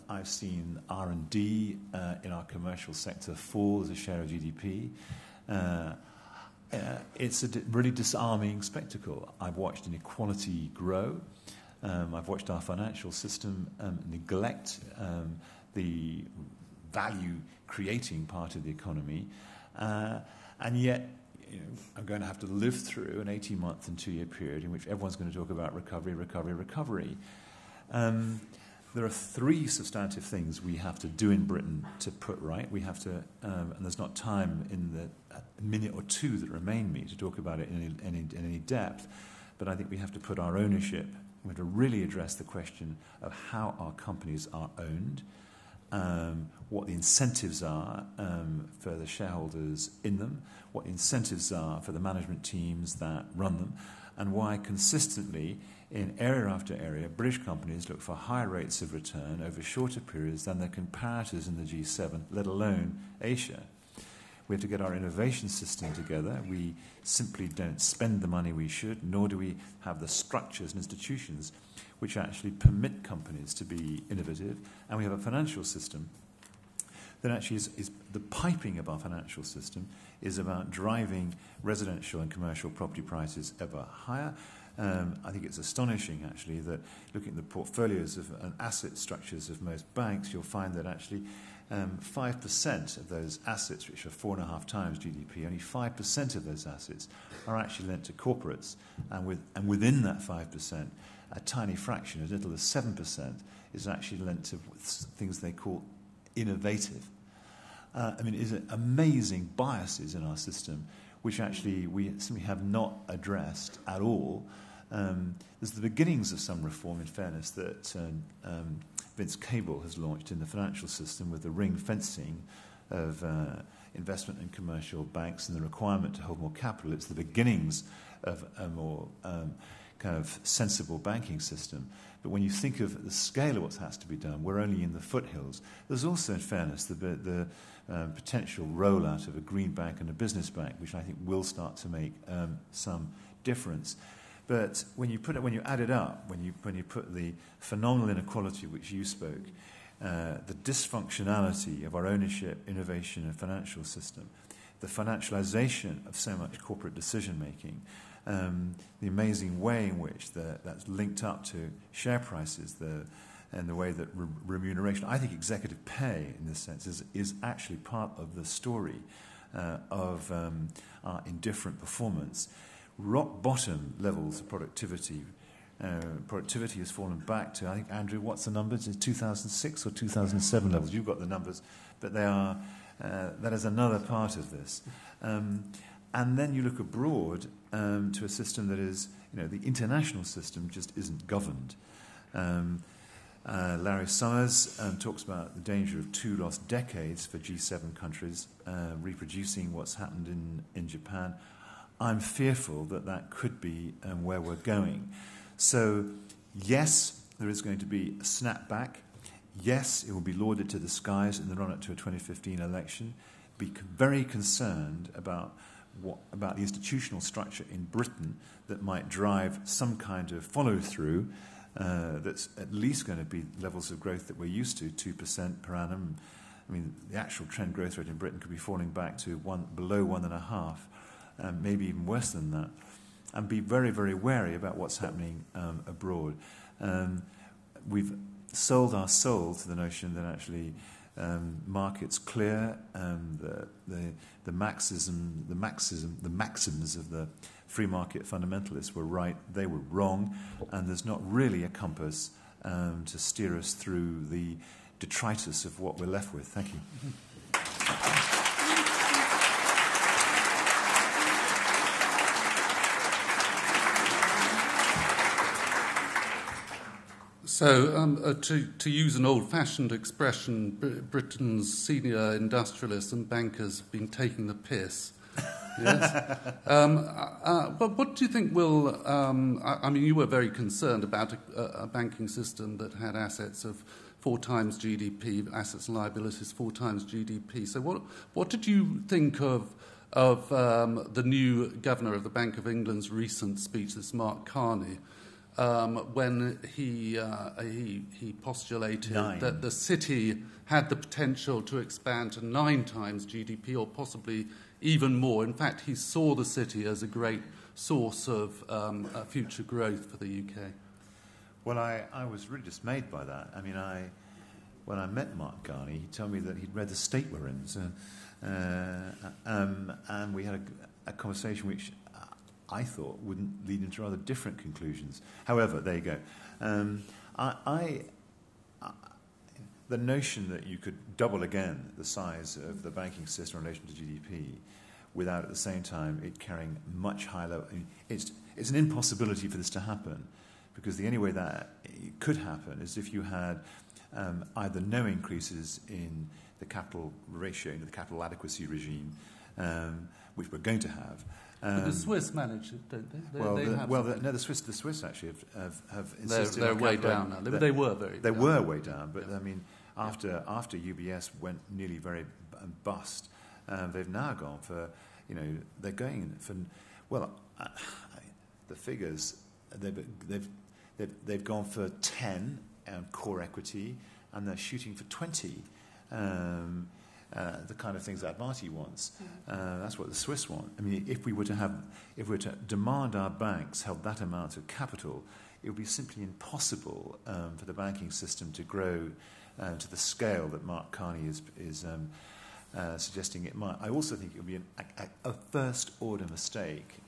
I've seen R&D in our commercial sector fall as a share of GDP. It's a really disarming spectacle. I've watched inequality grow. I've watched our financial system neglect the value-creating part of the economy. And yet, I'm going to have to live through an 18-month and 2-year period in which everyone's going to talk about recovery, recovery, recovery. There are 3 substantive things we have to do in Britain to put right. We have to, and there's not time in the minute or 2 that remain me to talk about it in any depth, but I think we have to put our ownership, we have to really address the question of how our companies are owned, what the incentives are for the shareholders in them, what the incentives are for the management teams that run them, and why consistently, in area after area, British companies look for higher rates of return over shorter periods than their comparators in the G7, let alone Asia. We have to get our innovation system together. We simply don't spend the money we should, nor do we have the structures and institutions which actually permit companies to be innovative. And we have a financial system that actually is the piping of our financial system is about driving residential and commercial property prices ever higher. I think it's astonishing, actually, that looking at the portfolios and asset structures of most banks, you'll find that actually 5% of those assets, which are 4.5 times GDP, only 5% of those assets are actually lent to corporates. And within that 5%, a tiny fraction, as little as 7%, is actually lent to things they call innovative. It's amazing biases in our system, which actually we simply have not addressed at all. There's the beginnings of some reform, in fairness, that Vince Cable has launched in the financial system with the ring fencing of investment in commercial banks and the requirement to hold more capital. It's the beginnings of a more kind of sensible banking system. But when you think of the scale of what has to be done, we're only in the foothills. There's also, in fairness, the potential rollout of a green bank and a business bank, which I think will start to make some difference. But when you add it up, when you put the phenomenal inequality which you spoke, the dysfunctionality of our ownership, innovation, and financial system, the financialization of so much corporate decision making, the amazing way in which that's linked up to share prices, and the way that remuneration, I think executive pay in this sense is actually part of the story of our indifferent performance. Rock bottom levels of productivity. Productivity has fallen back to, I think, Andrew, what's the numbers? In 2006 or 2007 levels? You've got the numbers, but they are. That is another part of this. And then you look abroad to a system that is, the international system just isn't governed. Larry Summers talks about the danger of 2 lost decades for G7 countries, reproducing what's happened in Japan. I'm fearful that could be where we're going. So, yes, there is going to be a snapback. Yes, it will be lauded to the skies in the run-up to a 2015 election. Be very concerned about about the institutional structure in Britain that might drive some kind of follow-through that's at least going to be levels of growth that we're used to, 2% per annum. I mean, the actual trend growth rate in Britain could be falling back to below 1.5%, maybe even worse than that, and be very, very wary about what's happening abroad. We've sold our soul to the notion that actually markets clear, the maxims of the free market fundamentalists were right, they were wrong, and there's not really a compass to steer us through the detritus of what we're left with. Thank you. So, to use an old-fashioned expression, Britain's senior industrialists and bankers have been taking the piss. Yes. But what do you think will... I mean, you were very concerned about a banking system that had assets of 4 times GDP, assets and liabilities 4 times GDP. So what did you think of the new governor of the Bank of England's recent speech, this Mark Carney, when he postulated that the city had the potential to expand to 9 times GDP or possibly even more? In fact, he saw the city as a great source of future growth for the UK. Well, I was really dismayed by that. I mean, when I met Mark Carney, he told me that he'd read the state we're in, and we had a conversation which I thought wouldn't lead into rather different conclusions. However, there you go. The notion that you could double again the size of the banking system in relation to GDP without at the same time it carrying much higher level, it's an impossibility for this to happen, because the only way that it could happen is if you had either no increases in the capital ratio, in the capital adequacy regime, which we're going to have. But the Swiss manage it, don't they? The Swiss actually have insisted. They're way down now. They were very. They were way down, but I mean, after UBS went nearly very bust, they've now gone for, they're going for, the figures they've gone for 10 core equity, and they're shooting for 20. The kind of things that Marty wants. That's what the Swiss want. I mean, if we were to demand our banks held that amount of capital, it would be simply impossible for the banking system to grow to the scale that Mark Carney is suggesting it might. I also think it would be a first-order mistake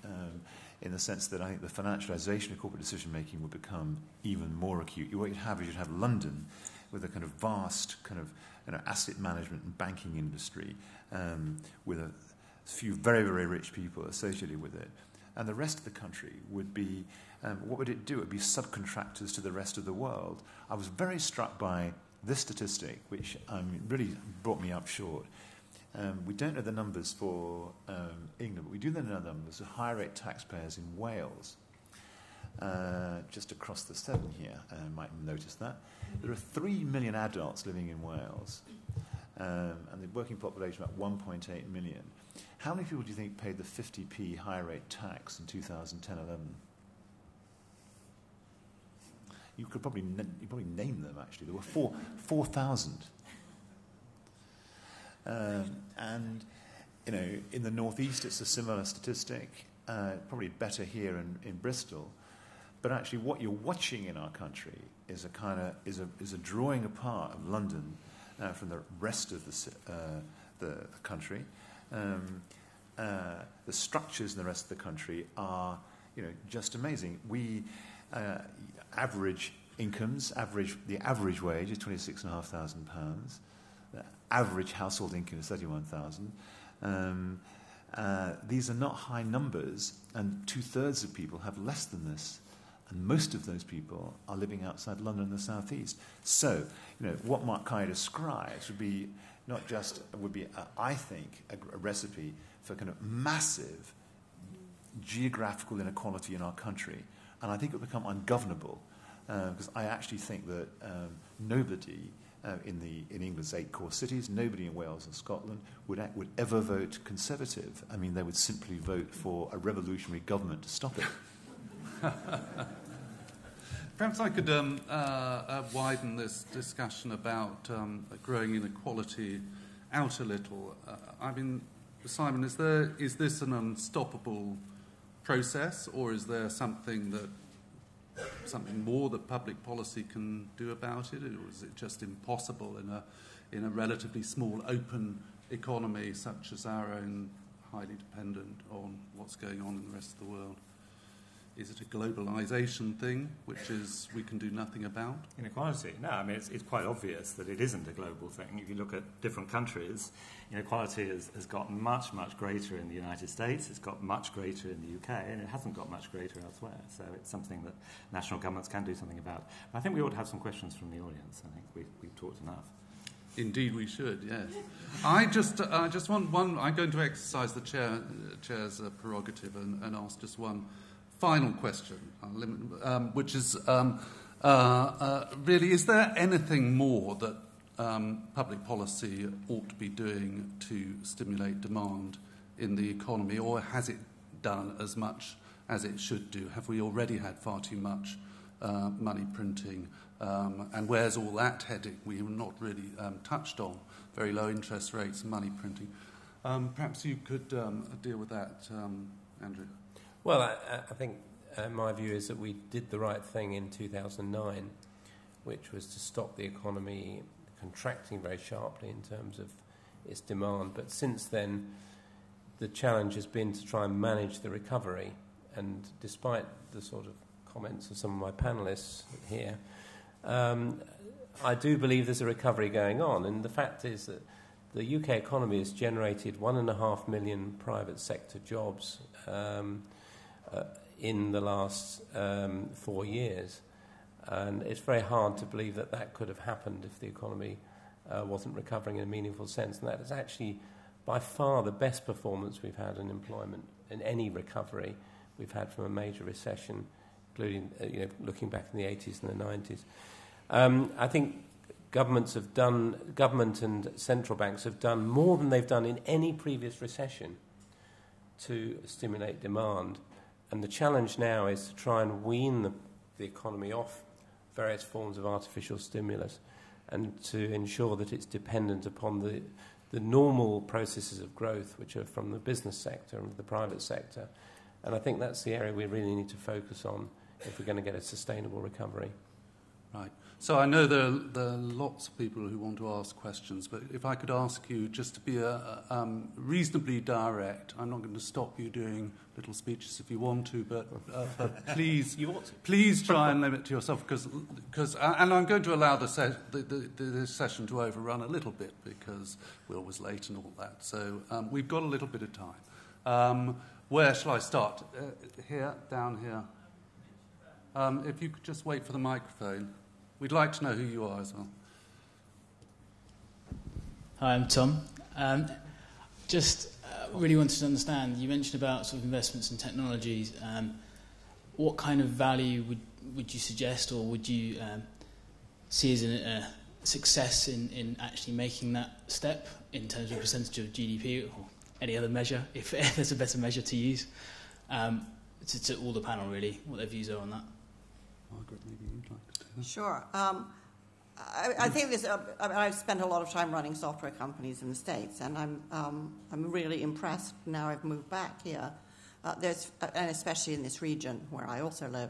in the sense that I think the financialisation of corporate decision-making would become even more acute. What you'd have is London with a kind of vast kind of asset management and banking industry with a few very, very rich people associated with it. And the rest of the country would be, what would it do? It would be subcontractors to the rest of the world. I was very struck by this statistic, which really brought me up short. We don't know the numbers for England, but we do know the numbers of high rate taxpayers in Wales. Just across the Severn here, you might notice that. There are 3 million adults living in Wales, and the working population about 1.8 million. How many people do you think paid the 50p higher rate tax in 2010-11? You could probably name them, actually. There were 4,000. And, in the northeast it's a similar statistic, probably better here in Bristol. But actually, what you're watching in our country is a drawing apart of London from the rest of the country. The structures in the rest of the country are, just amazing. We average incomes, the average wage is £26,500. The average household income is £31,000. These are not high numbers, and 2/3 of people have less than this. And most of those people are living outside London and the southeast. So, what Mark Carney describes would be, I think, a recipe for kind of massive geographical inequality in our country. And I think it will become ungovernable, because I actually think that nobody in England's 8 core cities. Nobody in Wales and Scotland would ever vote Conservative. I mean, they would simply vote for a revolutionary government to stop it. Perhaps I could widen this discussion about growing inequality out a little. I mean, Simon, is this an unstoppable process, or is there something more that public policy can do about it, or is it just impossible in a relatively small, open economy such as our own, highly dependent on what's going on in the rest of the world? Is it a globalisation thing, which is we can do nothing about? Inequality? No, I mean, it's quite obvious that it isn't a global thing. If you look at different countries, inequality has got much, much greater in the United States, it's got much greater in the UK, and it hasn't got much greater elsewhere. So it's something that national governments can do something about. I think we ought to have some questions from the audience. I think we've talked enough. Indeed, we should. Yes. I just want one. I'm going to exercise the chair's prerogative and ask just one final question, which is really: is there anything more that public policy ought to be doing to stimulate demand in the economy, or has it done as much as it should do? Have we already had far too much money printing? And where's all that heading? We have not really touched on very low interest rates and money printing. Perhaps you could deal with that, Andrew. Well, I think my view is that we did the right thing in 2009, which was to stop the economy contracting very sharply in terms of its demand. But since then, the challenge has been to try and manage the recovery. And despite the sort of comments of some of my panellists here, I do believe there's a recovery going on. And the fact is that the UK economy has generated 1.5 million private sector jobs in the last 4 years. And it's very hard to believe that that could have happened if the economy wasn't recovering in a meaningful sense. And that is actually by far the best performance we've had in employment in any recovery we've had from a major recession, including looking back in the 80s and the 90s. I think government and central banks have done more than they've done in any previous recession to stimulate demand. And the challenge now is to try and wean the economy off various forms of artificial stimulus and to ensure that it's dependent upon the normal processes of growth, which are from the business sector and the private sector. And I think that's the area we really need to focus on if we're going to get a sustainable recovery. Right. So I know there are lots of people who want to ask questions, but if I could ask you just to be reasonably direct. I'm not going to stop you doing little speeches if you want to, but please, please try and limit to yourself, because and I'm going to allow this session to overrun a little bit because Will was late and all that. So we've got a little bit of time. Where shall I start? Here, down here. If you could just wait for the microphone. We'd like to know who you are as well. Hi, I'm Tom. Really wanted to understand, you mentioned about sort of investments in technologies. What kind of value would you suggest, or would you see as a success in actually making that step in terms of percentage of GDP or any other measure, if there's a better measure to use? To all the panel, really, what their views are on that. Margaret, maybe you'd like to do that. Sure. I think this. I've spent a lot of time running software companies in the States, and I'm really impressed now I've moved back here. And especially in this region where I also live,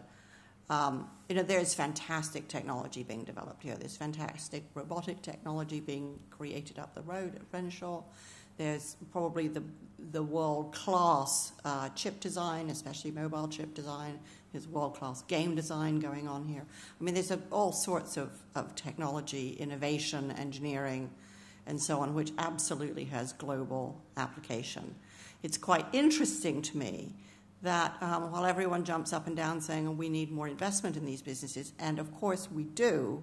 there's fantastic technology being developed here. There's fantastic robotic technology being created up the road at Renshaw. There's probably the world-class chip design, especially mobile chip design. There's world-class game design going on here. I mean, there's all sorts of technology, innovation, engineering, and so on, which absolutely has global application. It's quite interesting to me that while everyone jumps up and down saying, oh, we need more investment in these businesses, and of course we do,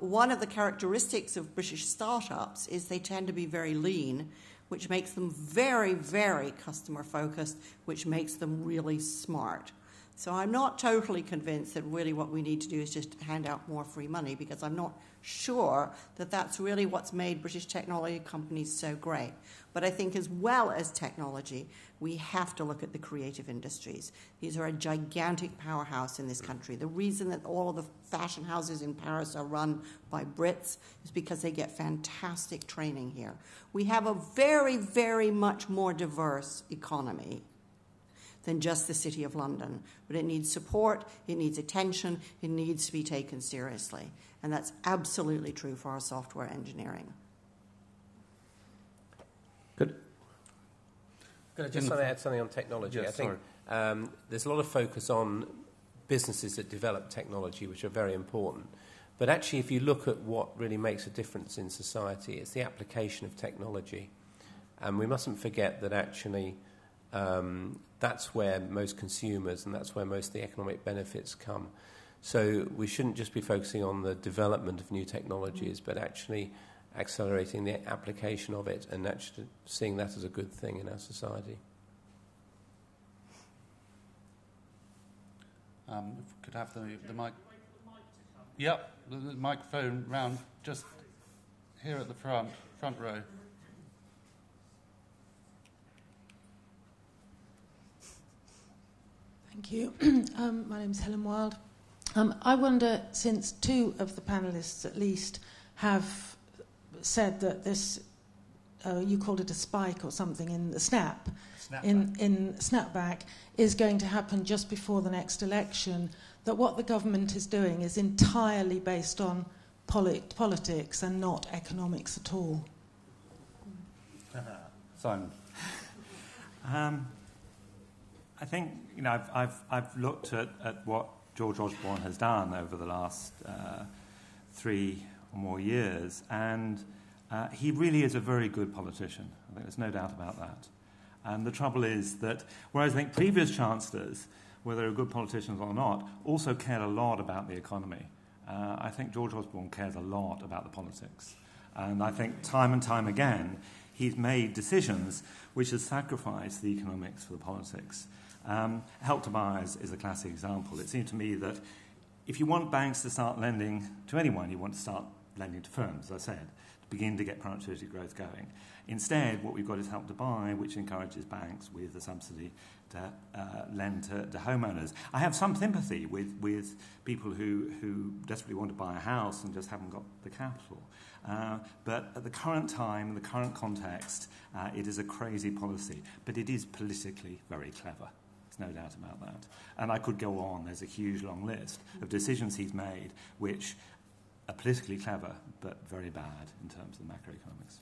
one of the characteristics of British startups is they tend to be very lean, which makes them very, very customer-focused, which makes them really smart. So I'm not totally convinced that really what we need to do is just hand out more free money, because I'm not sure that that's really what's made British technology companies so great. But I think as well as technology, we have to look at the creative industries. These are a gigantic powerhouse in this country. The reason that all of the fashion houses in Paris are run by Brits is because they get fantastic training here. We have a very, very much more diverse economy than just the City of London. But it needs support, it needs attention, it needs to be taken seriously. And that's absolutely true for our software engineering. Could I just add something on technology? Yes, I think there's a lot of focus on businesses that develop technology, which are very important. But actually, if you look at what really makes a difference in society, it's the application of technology. And we mustn't forget that actually that's where most consumers and that's where most of the economic benefits come. So we shouldn't just be focusing on the development of new technologies, but actually accelerating the application of it and actually seeing that as a good thing in our society. If we could have the mic. Yep, the microphone round just here at the front row. Thank you. My name is Helen Wild. I wonder, since two of the panellists at least have said that this, you called it a spike or something in the in snapback, is going to happen just before the next election, that what the government is doing is entirely based on politics and not economics at all. Simon. I think, I've looked at what George Osborne has done over the last 3 or more years, and he really is a very good politician. I think there's no doubt about that. And the trouble is that, whereas I think previous chancellors, whether they were good politicians or not, also cared a lot about the economy, I think George Osborne cares a lot about the politics. And I think time and time again, he's made decisions which have sacrificed the economics for the politics. Help to Buy is a classic example. It seems to me that if you want banks to start lending to anyone, you want to start lending to firms, as I said, to begin to get productivity growth going. Instead, what we've got is Help to Buy, which encourages banks with a subsidy to lend to homeowners. I have some sympathy with people who desperately want to buy a house and just haven't got the capital. But at the current time, in the current context, it is a crazy policy, but it is politically very clever. There's no doubt about that. And I could go on. There's a huge long list of decisions he's made which are politically clever but very bad in terms of the macroeconomics.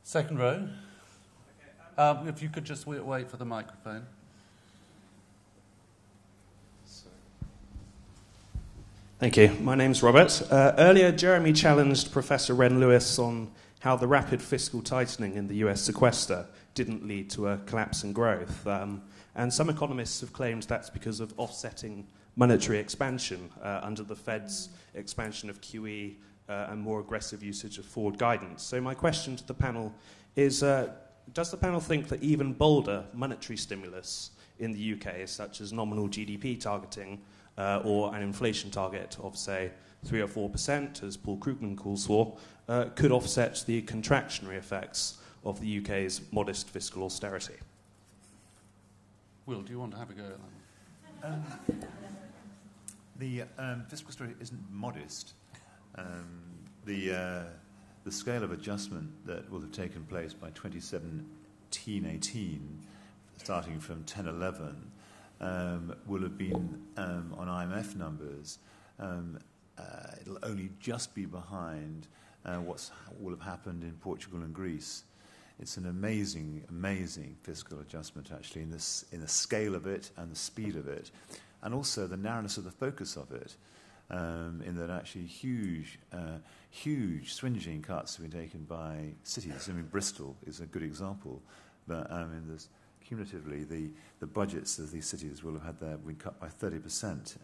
Second row. If you could just wait for the microphone. Thank you. My name's Robert. Earlier, Jeremy challenged Professor Wren-Lewis on how the rapid fiscal tightening in the US sequester didn't lead to a collapse in growth. And some economists have claimed that's because of offsetting monetary expansion under the Fed's expansion of QE and more aggressive usage of forward guidance. So my question to the panel is, does the panel think that even bolder monetary stimulus in the UK, such as nominal GDP targeting or an inflation target of, say, 3 or 4%, as Paul Krugman calls for, could offset the contractionary effects of the UK's modest fiscal austerity? Will, do you want to have a go at that? The fiscal austerity isn't modest. The scale of adjustment that will have taken place by 2017-18, starting from 10-11, will have been on IMF numbers. It'll only just be behind what will have happened in Portugal and Greece. It's an amazing, amazing fiscal adjustment, actually, in the scale of it and the speed of it, and also the narrowness of the focus of it. In that actually huge swinging cuts have been taken by cities. I mean, Bristol is a good example, but there's cumulatively the budgets of these cities will have had been cut by 30%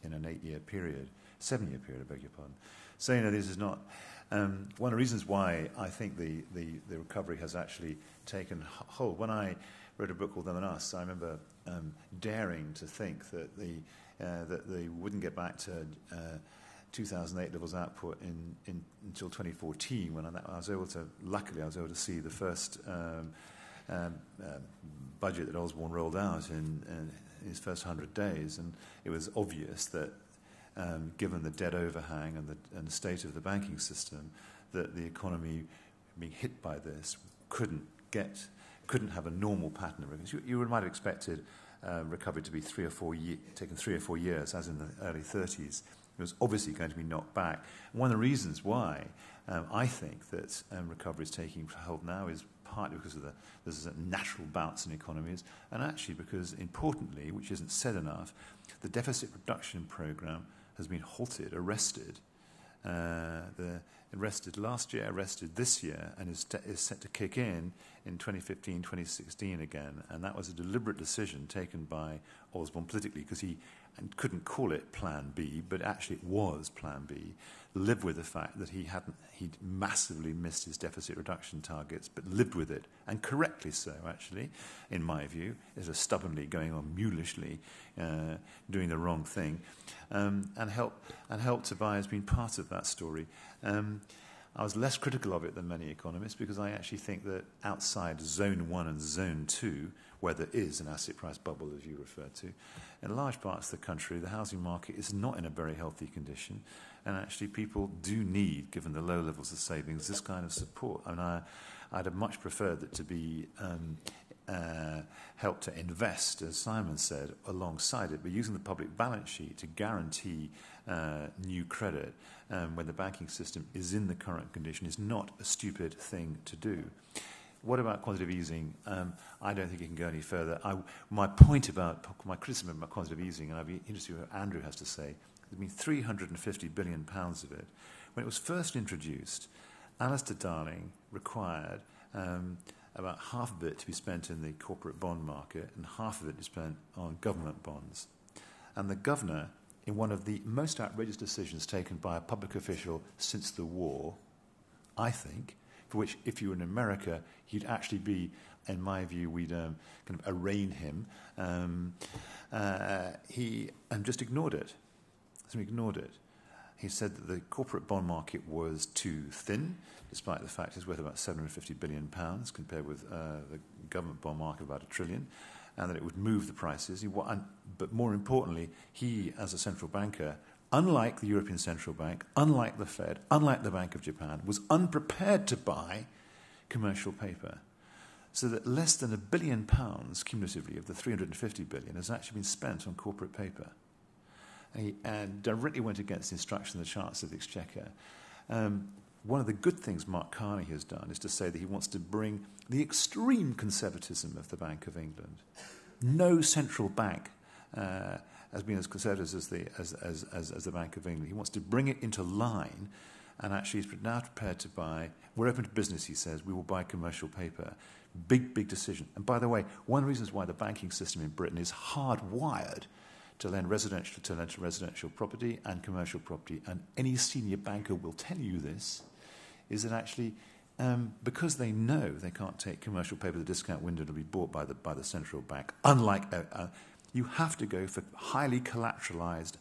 in an 7-year period, I beg your pardon. So, this is not one of the reasons why I think the recovery has actually taken hold. When I wrote a book called Them and Us. I remember daring to think that they wouldn't get back to 2008 levels output until 2014, when I was able to see the first budget that Osborne rolled out in his first 100 days, and it was obvious that given the debt overhang and the state of the banking system, that the economy being hit by this couldn't have a normal pattern of recovery. You might have expected recovery to be taken 3 or 4 years, as in the early 30s. It was obviously going to be knocked back. And one of the reasons why I think that recovery is taking hold now is partly because of there's a natural bounce in economies, and actually because, importantly, which isn't said enough, the deficit reduction program has been halted, arrested. Arrested last year, arrested this year, and is set to kick in 2015, 2016 again. And that was a deliberate decision taken by Osborne politically, because he couldn't call it Plan B, but actually it was Plan B. Lived with the fact that he'd massively missed his deficit reduction targets, but lived with it, and correctly so, actually, in my view, is a stubbornly going on mulishly, doing the wrong thing, and Help to Buy has been part of that story. I was less critical of it than many economists, because I actually think that outside Zone 1 and Zone 2, where there is an asset price bubble, as you referred to, in large parts of the country, the housing market is not in a very healthy condition, and actually people do need, given the low levels of savings, this kind of support. And I'd have much preferred that to be helped to invest, as Simon said, alongside it, but using the public balance sheet to guarantee new credit when the banking system is in the current condition is not a stupid thing to do. What about quantitative easing? I don't think it can go any further. My criticism about quantitative easing, and I'd be interested in what Andrew has to say, there's been £350 billion of it. When it was first introduced, Alistair Darling required about half of it to be spent in the corporate bond market and half of it to be spent on government bonds. And the governor, in one of the most outrageous decisions taken by a public official since the war, I think, for which, if you were in America, he'd actually be, in my view, we'd kind of arraign him. He just ignored it. He said that the corporate bond market was too thin, despite the fact it's worth about £750 billion compared with the government bond market of about $1 trillion, and that it would move the prices. But more importantly, he, as a central banker, unlike the European Central Bank, unlike the Fed, unlike the Bank of Japan, was unprepared to buy commercial paper. So that less than £1 billion cumulatively of the £350 billion has actually been spent on corporate paper. And directly went against the instruction of the Chancellor of the Exchequer. One of the good things Mark Carney has done is to say that he wants to bring the extreme conservatism of the Bank of England. No central bank has been as conservative as the Bank of England. He wants to bring it into line, and actually is now prepared to buy. We're open to business, he says. We will buy commercial paper. Big decision. And by the way, one of the reasons why the banking system in Britain is hardwired to lend residential property and commercial property, and any senior banker will tell you this, is that actually because they know they can't take commercial paper, the discount window to be bought by the central bank. Unlike you have to go for highly collateralized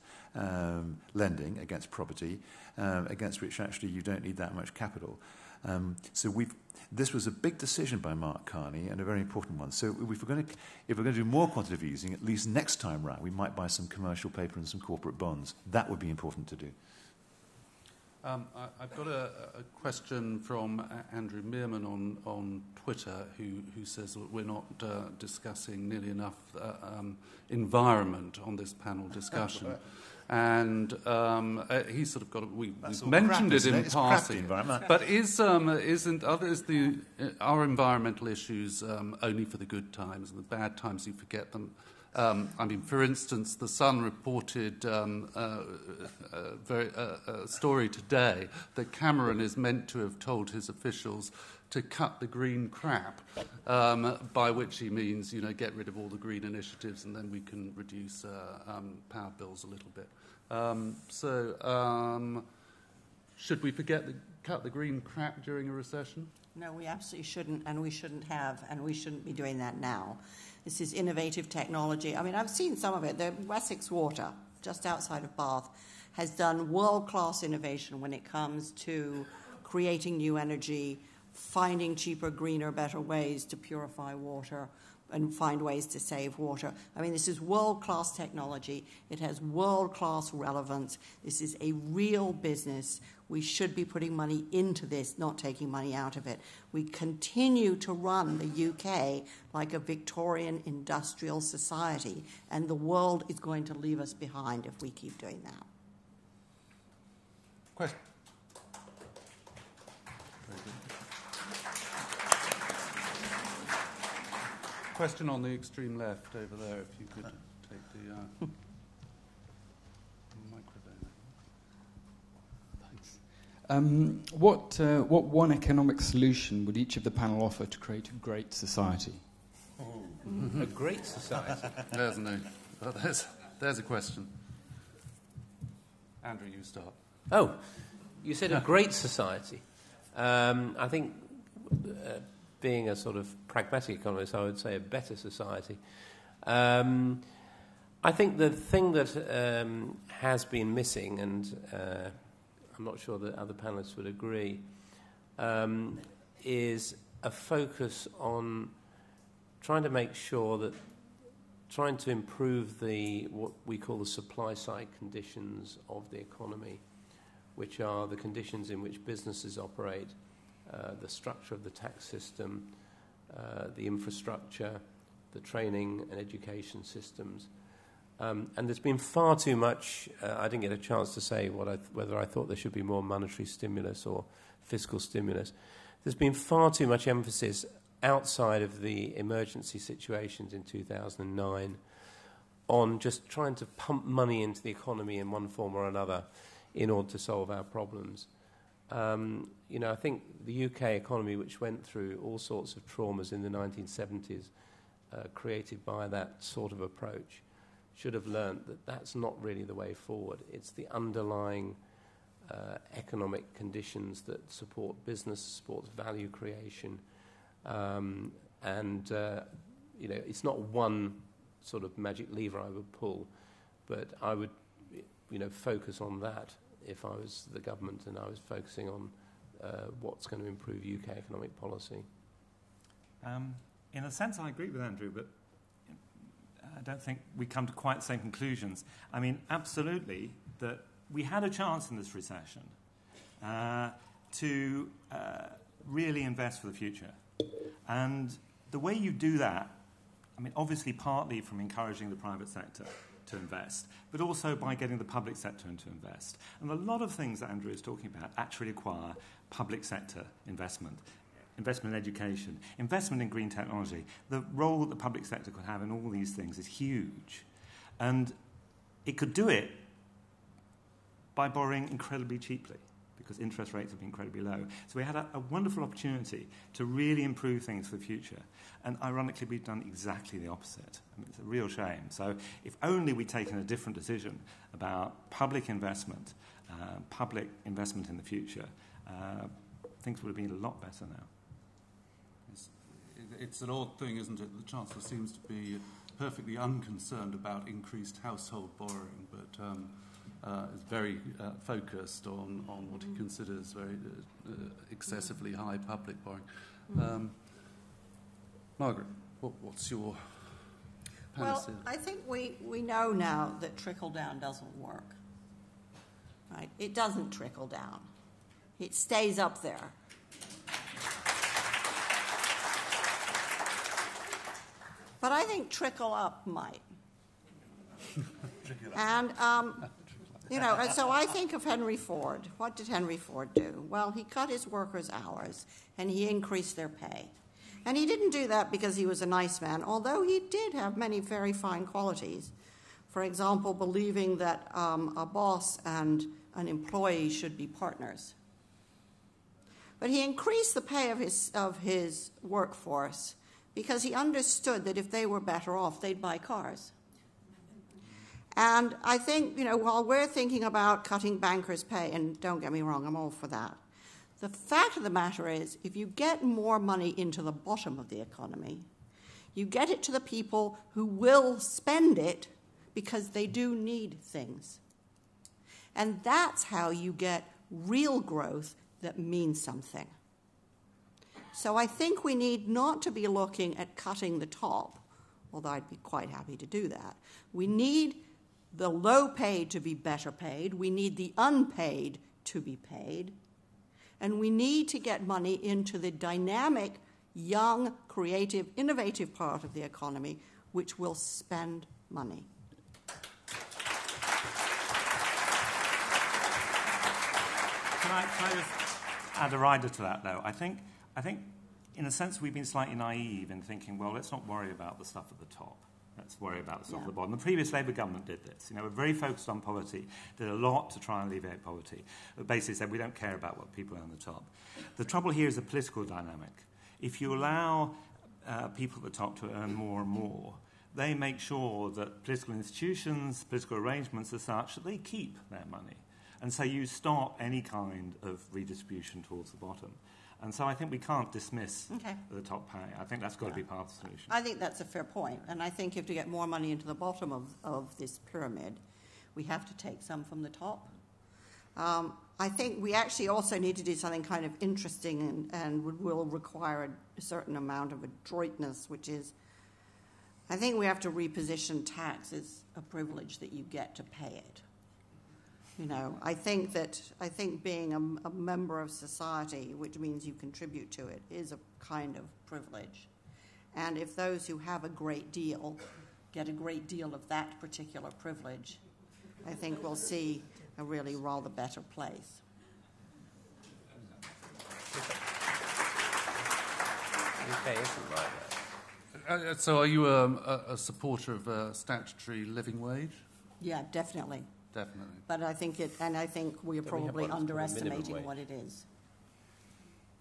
lending against property, against which actually you don't need that much capital. This was a big decision by Mark Carney, and a very important one. So if we're going to do more quantitative easing, at least next time round, we might buy some commercial paper and some corporate bonds. That would be important to do. I've got a question from Andrew Mearman on Twitter, who says that we're not discussing nearly enough environment on this panel discussion. And he sort of got we mentioned it in passing, but are environmental issues only for the good times, and the bad times you forget them? I mean, for instance, The Sun reported a story today that Cameron is meant to have told his officials to cut the green crap, by which he means, get rid of all the green initiatives, and then we can reduce power bills a little bit. Should we cut the green crap during a recession? No, we absolutely shouldn't, and we shouldn't have, and we shouldn't be doing that now. This is innovative technology. I mean, I've seen some of it. The Wessex Water, just outside of Bath, has done world-class innovation when it comes to creating new energy, finding cheaper, greener, better ways to purify water and find ways to save water. I mean, this is world-class technology. It has world-class relevance. This is a real business. We should be putting money into this, not taking money out of it. We continue to run the UK like a Victorian industrial society, and the world is going to leave us behind if we keep doing that. Question? Question on the extreme left over there, if you could take the microphone. Thanks. What one economic solution would each of the panel offer to create a great society? A great society? There's a question. Andrew, you start. Oh, you said a great society. I think... being a sort of pragmatic economist, I would say a better society. I think the thing that has been missing, and I'm not sure that other panellists would agree, is a focus on trying to make sure that trying to improve what we call the supply side conditions of the economy, which are the conditions in which businesses operate, the structure of the tax system, the infrastructure, the training and education systems. And there's been far too much, I didn't get a chance to say whether I thought there should be more monetary stimulus or fiscal stimulus. There's been far too much emphasis outside of the emergency situations in 2009 on just trying to pump money into the economy in one form or another in order to solve our problems. I think the UK economy, which went through all sorts of traumas in the 1970s, created by that sort of approach, should have learnt that that's not really the way forward. It's the underlying economic conditions that support business, supports value creation, it's not one sort of magic lever I would pull, but I would, focus on that if I was the government and I was focusing on what's going to improve UK economic policy. In a sense, I agree with Andrew, but I don't think we come to quite the same conclusions. I mean, absolutely, that we had a chance in this recession to really invest for the future. And the way you do that, I mean, obviously partly from encouraging the private sector to invest, but also by getting the public sector to invest. And a lot of things that Andrew is talking about actually require public sector investment in education, investment in green technology. The role that the public sector could have in all these things is huge. And it could do it by borrowing incredibly cheaply, because interest rates have been incredibly low. So we had a wonderful opportunity to really improve things for the future. And ironically, we've done exactly the opposite. I mean, it's a real shame. So if only we'd taken a different decision about public investment in the future, things would have been a lot better now. It's an odd thing, isn't it? The Chancellor seems to be perfectly unconcerned about increased household borrowing, but is very focused on what he considers very excessively high public borrowing. Margaret, what's your panacea? Well, I think we know now that trickle-down doesn't work. Right? It doesn't trickle down. It stays up there. But I think trickle up might. And, so I think of Henry Ford. What did Henry Ford do? Well, he cut his workers' hours and he increased their pay. And he didn't do that because he was a nice man, although he did have many very fine qualities. For example, believing that a boss and an employee should be partners. But he increased the pay of his workforce because he understood that if they were better off, they'd buy cars. And I think, while we're thinking about cutting bankers' pay, and don't get me wrong, I'm all for that, The fact of the matter is, if you get more money into the bottom of the economy, you get it to the people who will spend it because they do need things. And that's how you get real growth that means something. So I think we need not to be looking at cutting the top, although I'd be quite happy to do that. We need the low paid to be better paid. We need the unpaid to be paid. And we need to get money into the dynamic, young, creative, innovative part of the economy, which will spend money. Can I just add a rider to that, though? I think, in a sense, we've been slightly naive in thinking, well, let's not worry about the stuff at the top. Let's worry about the stuff at the bottom. The previous Labour government did this. We're very focused on poverty, did a lot to try and alleviate poverty, but basically said we don't care about what people are on the top. The trouble here is a political dynamic. If you allow people at the top to earn more and more, they make sure that political institutions, political arrangements are such that they keep their money. And so you stop any kind of redistribution towards the bottom. And so I think we can't dismiss the top pay. I think that's got to be part of the solution. I think that's a fair point. And I think if to get more money into the bottom of this pyramid, we have to take some from the top. I think we actually also need to do something kind of interesting and will require a certain amount of adroitness, which is, I think we have to reposition tax as a privilege that you get to pay it. I think being a member of society, which means you contribute to it, is a kind of privilege. And if those who have a great deal get a great deal of that particular privilege, I think we'll see a really rather better place. UK isn't like that. So are you a supporter of a statutory living wage? Yeah, definitely. Definitely. But I think we are probably underestimating what it is.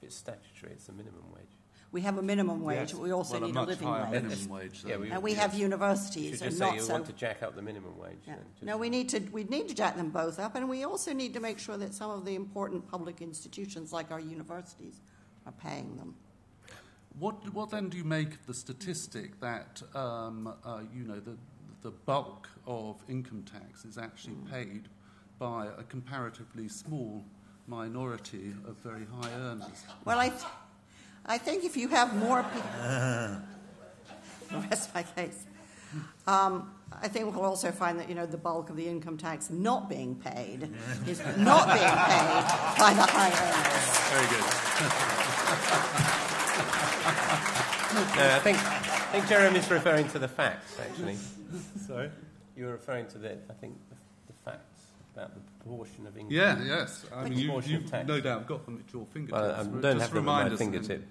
If it's statutory, it's a minimum wage. We have a minimum wage, but we also need a living wage. Minimum wage. And we have universities. You should just say you want to jack up the minimum wage. Yeah. No, we need to jack them both up, and we also need to make sure that some of the important public institutions, like our universities, are paying them. What then do you make of the statistic that the bulk of income tax is actually paid by a comparatively small minority of very high earners? Well, I think if you have more people... rest my case. I think we'll also find that, the bulk of the income tax not being paid is not being paid by the high Very earners. No, I think Jeremy's referring to the facts, actually. Sorry? You were referring to the facts about the proportion of income. Yeah, yes. I mean, you've tax. no doubt got them at your fingertips. Well, I don't have them at my fingertip.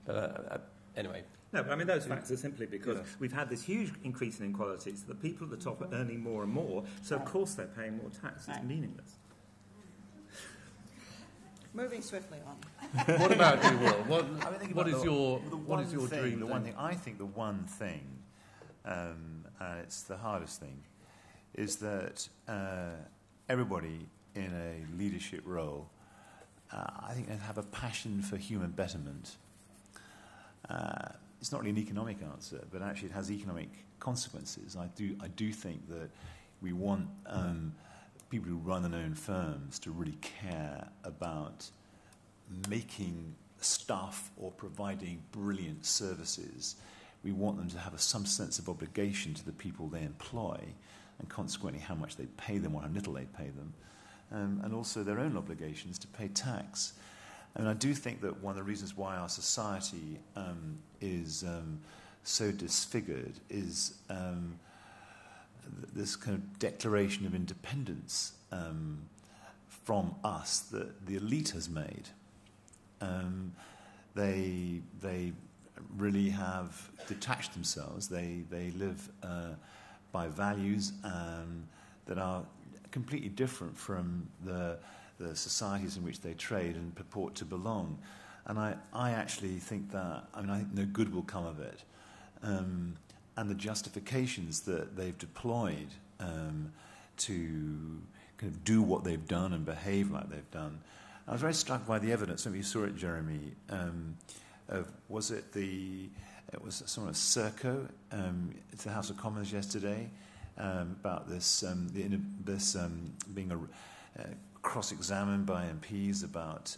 But anyway. No, but I mean, those facts are simply because we've had this huge increase in inequalities. The people at the top are earning more and more, so of course they're paying more tax. It's meaningless. Moving swiftly on. What about you, Will? What is your dream? I think the one thing, it's the hardest thing, is that everybody in a leadership role, I think, they have a passion for human betterment. It's not really an economic answer, but actually it has economic consequences. I do think that we want people who run their own firms to really care about making stuff or providing brilliant services. We want them to have some sense of obligation to the people they employ, and consequently how much they pay them or how little they pay them, and also their own obligations to pay tax. And I do think that one of the reasons why our society is so disfigured is this kind of declaration of independence from us that the elite has made. They really have detached themselves. They live by values that are completely different from the societies in which they trade and purport to belong. And I actually think that, I think no good will come of it. And the justifications that they've deployed to kind of do what they've done and behave like they've done, I was very struck by the evidence. Maybe you saw it, Jeremy. Was it It was someone at Serco to the House of Commons yesterday about this being cross-examined by MPs about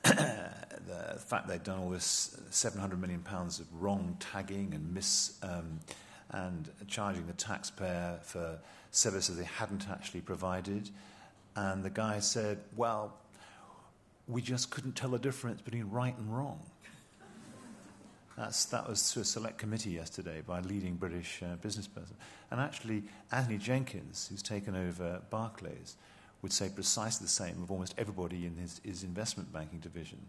the fact they'd done all this £700 million of wrong tagging and charging the taxpayer for services they hadn't actually provided. And the guy said, well, we just couldn't tell the difference between right and wrong. That was to a select committee yesterday by a leading British business person. And actually, Anthony Jenkins, who's taken over Barclays, would say precisely the same of almost everybody in his investment banking division.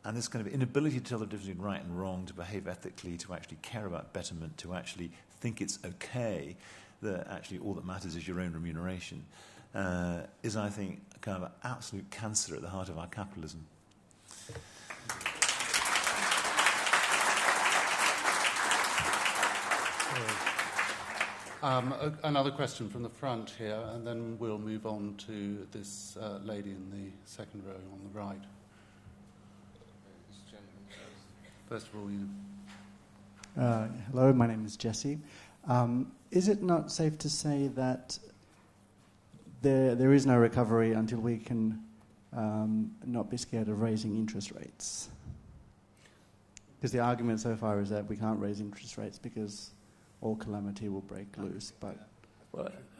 And this kind of inability to tell the difference between right and wrong, to behave ethically, to actually care about betterment, to actually think it's okay that actually all that matters is your own remuneration, is, I think, kind of an absolute cancer at the heart of our capitalism. Another question from the front here, and then we'll move on to this lady in the second row on the right. First of all, you. Hello, my name is Jesse. Is it not safe to say that there is no recovery until we can not be scared of raising interest rates? Because the argument so far is that we can't raise interest rates because all calamity will break loose, but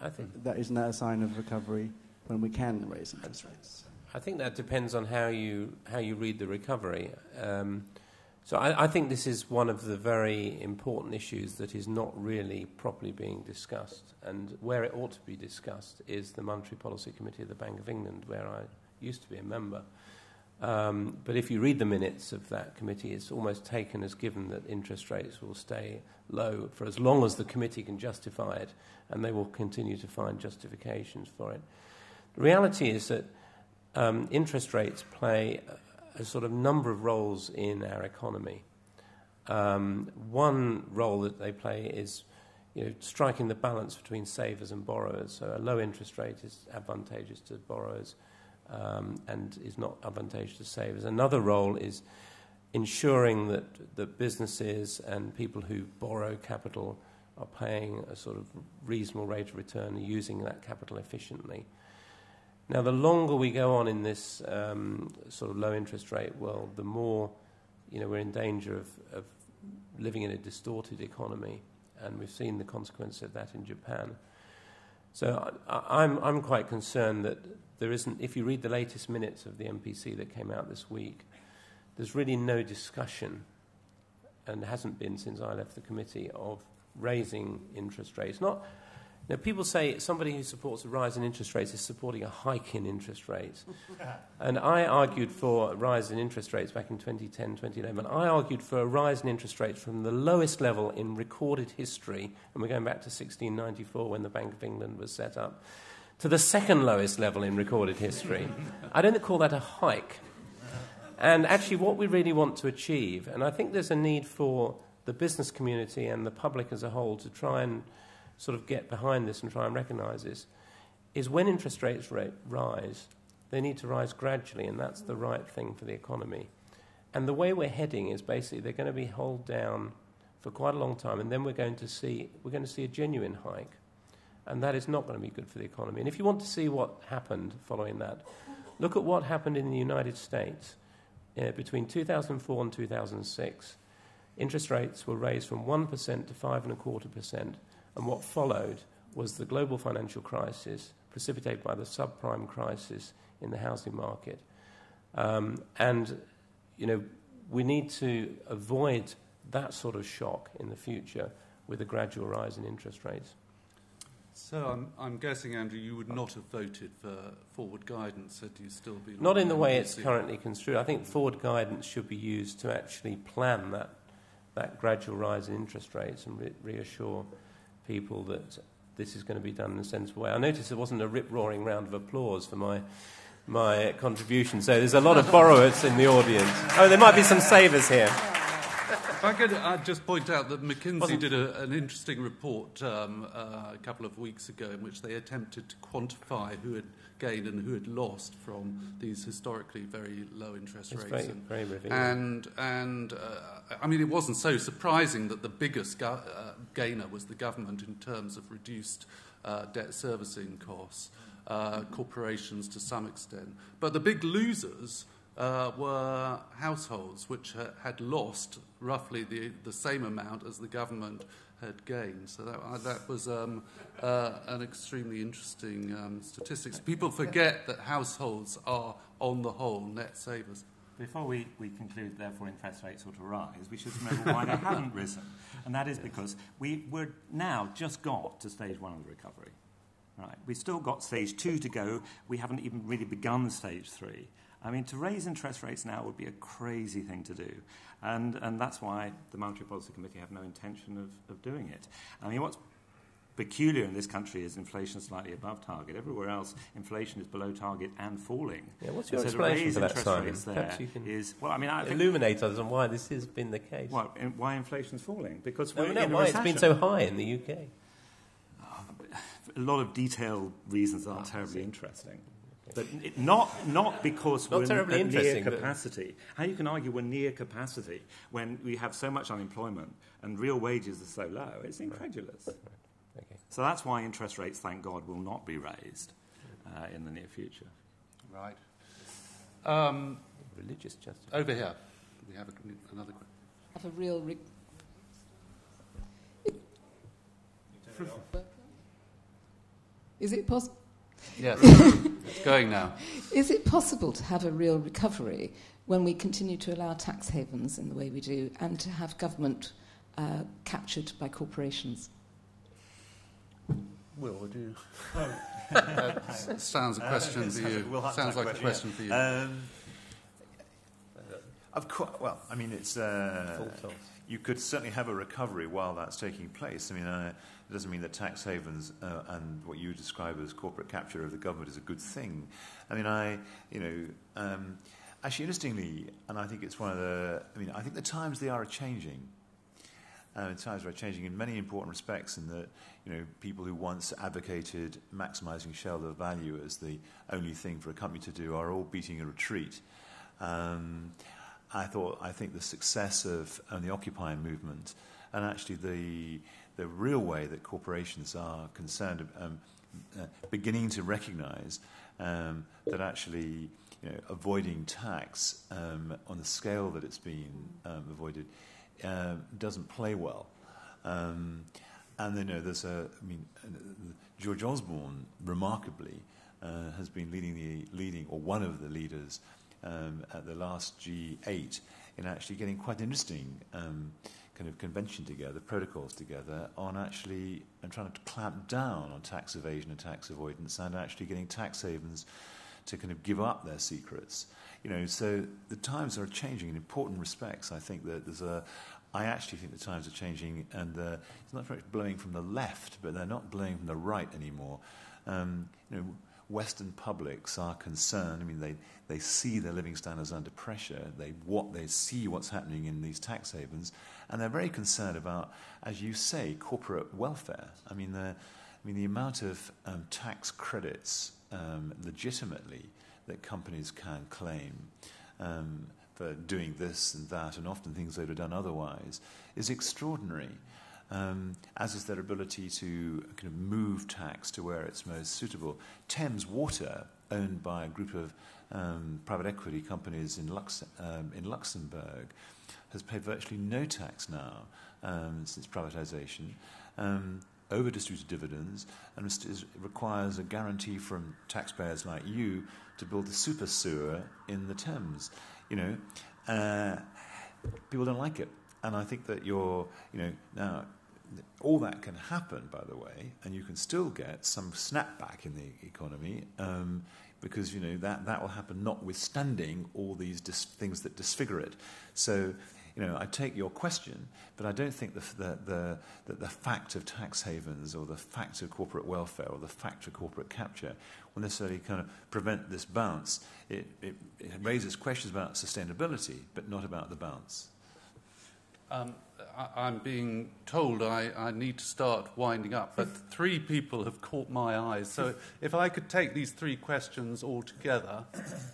I think that isn't a sign of recovery when we can raise interest rates. I think that depends on how you read the recovery. So I think this is one of the very important issues that is not really properly being discussed, and where it ought to be discussed is the Monetary Policy Committee of the Bank of England, where I used to be a member. But if you read the minutes of that committee, it's almost taken as given that interest rates will stay low for as long as the committee can justify it, and they will continue to find justifications for it. The reality is that interest rates play a sort of number of roles in our economy. One role that they play is striking the balance between savers and borrowers. So a low interest rate is advantageous to borrowers, and is not advantageous to savers. Another role is ensuring that the businesses and people who borrow capital are paying a sort of reasonable rate of return and using that capital efficiently. Now, the longer we go on in this sort of low interest rate world, the more we're in danger of living in a distorted economy, and we've seen the consequence of that in Japan. So I'm quite concerned that there isn't, if you read the latest minutes of the MPC that came out this week, there's really no discussion, and hasn't been since I left the committee, of raising interest rates. People say somebody who supports a rise in interest rates is supporting a hike in interest rates. And I argued for a rise in interest rates back in 2010, 2011. I argued for a rise in interest rates from the lowest level in recorded history, and we're going back to 1694 when the Bank of England was set up, to the second lowest level in recorded history. I don't call that a hike. And actually what we really want to achieve, and I think there's a need for the business community and the public as a whole to try and sort of get behind this and try and recognise this, is when interest rates rise, they need to rise gradually, and that's the right thing for the economy. And the way we're heading is basically they're going to be held down for quite a long time, and then we're going to see a genuine hike, and that is not going to be good for the economy. And if you want to see what happened following that, look at what happened in the United States between 2004 and 2006. Interest rates were raised from 1% to 5.25%. And what followed was the global financial crisis, precipitated by the subprime crisis in the housing market. We need to avoid that sort of shock in the future with a gradual rise in interest rates. So I'm guessing, Andrew, you would not have voted for forward guidance had you still been... Not in the way it's currently construed. I think forward guidance should be used to actually plan that gradual rise in interest rates and reassure people that this is going to be done in a sensible way. I noticed there wasn't a rip-roaring round of applause for my contribution, so there's a lot of borrowers in the audience. Oh, there might be some savers here. If I could just point out that McKinsey did an interesting report a couple of weeks ago in which they attempted to quantify who had gained and who had lost from these historically very low interest rates. Very revealing. And I mean, it wasn't so surprising that the biggest gainer was the government in terms of reduced debt servicing costs, corporations to some extent. But the big losers were households which had lost roughly the same amount as the government had gained. So that was an extremely interesting statistics. People forget that households are, on the whole, net savers. Before we conclude, therefore, interest rates ought to rise, we should remember why they haven't risen. And that is because we're now just got to stage 1 of the recovery. Right? We've still got stage 2 to go. We haven't even really begun stage 3. I mean, to raise interest rates now would be a crazy thing to do. And that's why the Monetary Policy Committee have no intention of doing it. I mean, what's peculiar in this country is inflation slightly above target. Everywhere else, inflation is below target and falling. Yeah, what's your explanation for that, Simon? Perhaps you can illuminate us on why this has been the case. Well, why inflation's falling? Because why recession. It's been so high in the UK. A lot of detailed reasons aren't terribly interesting. But not because we're near capacity. How you can argue we're near capacity when we have so much unemployment and real wages are so low? It's incredulous. Right. Okay. So that's why interest rates, thank God, will not be raised in the near future. Right. Religious justice. Over here, we have another question. Have a real. Is it possible? Yes, it's going now. Is it possible to have a real recovery when we continue to allow tax havens in the way we do and to have government captured by corporations? Will, would you? That sounds a question for you. Sounds like a question for you. Of course. Well, I mean, it's you could certainly have a recovery while that's taking place. I mean, it doesn't mean that tax havens and what you describe as corporate capture of the government is a good thing. I mean, actually, interestingly, and I think it's one of the. I mean, I think the times they are changing. The times are changing in many important respects, in that people who once advocated maximising shareholder value as the only thing for a company to do are all beating a retreat. I think the success of the Occupy movement, and actually the real way that corporations are concerned, beginning to recognise that actually avoiding tax on the scale that it's been avoided doesn't play well. And there's George Osborne remarkably has been leading or one of the leaders at the last G8 in actually getting quite interesting kind of convention together, protocols together on actually and trying to clamp down on tax evasion and tax avoidance, and actually getting tax havens to kind of give up their secrets. So the times are changing in important respects. I think that I actually think the times are changing, and it's not very much blowing from the left, but they're not blowing from the right anymore. Western publics are concerned. I mean, they see their living standards under pressure. They see what's happening in these tax havens, and they're very concerned about, as you say, corporate welfare. I mean, the amount of tax credits legitimately that companies can claim for doing this and that, and often things they would have done otherwise, is extraordinary. As is their ability to kind of move tax to where it's most suitable. Thames Water, owned by a group of private equity companies in Luxembourg, has paid virtually no tax now since privatisation, over-distributed dividends, and requires a guarantee from taxpayers like you to build the super sewer in the Thames. People don't like it. And I think that now all that can happen, by the way, and you can still get some snapback in the economy because that will happen notwithstanding all these things that disfigure it. So I take your question, but I don't think that the fact of tax havens or the fact of corporate welfare or the fact of corporate capture will necessarily kind of prevent this bounce. It raises questions about sustainability, but not about the bounce. I'm being told I need to start winding up, but 3 people have caught my eyes. So if I could take these 3 questions all together,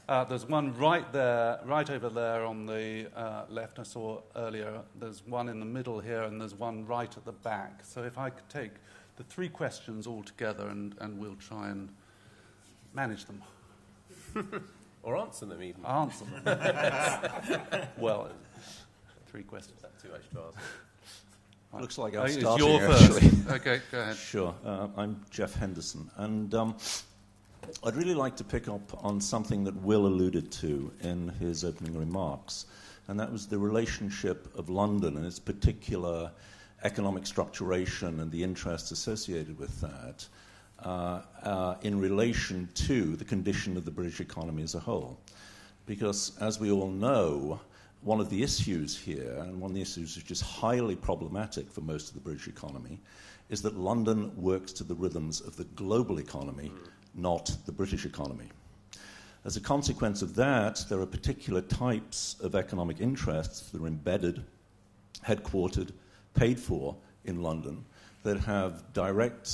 there's one right there, right over there on the left I saw earlier. There's one in the middle here, and there's one right at the back. So if I could take the 3 questions all together, and we'll try and manage them. Or answer them even. Answer them. Well, 3 questions. That's too much to ask. Right. Looks like I'm starting. It's your first. Okay, go ahead. Sure. I'm Jeff Henderson, and I'd really like to pick up on something that Will alluded to in his opening remarks, and that was the relationship of London and its particular economic structuration and the interests associated with that in relation to the condition of the British economy as a whole. Because, as we all know, one of the issues here, and one of the issues which is highly problematic for most of the British economy, is that London works to the rhythms of the global economy, not the British economy. As a consequence of that, there are particular types of economic interests that are embedded, headquartered, paid for in London that have direct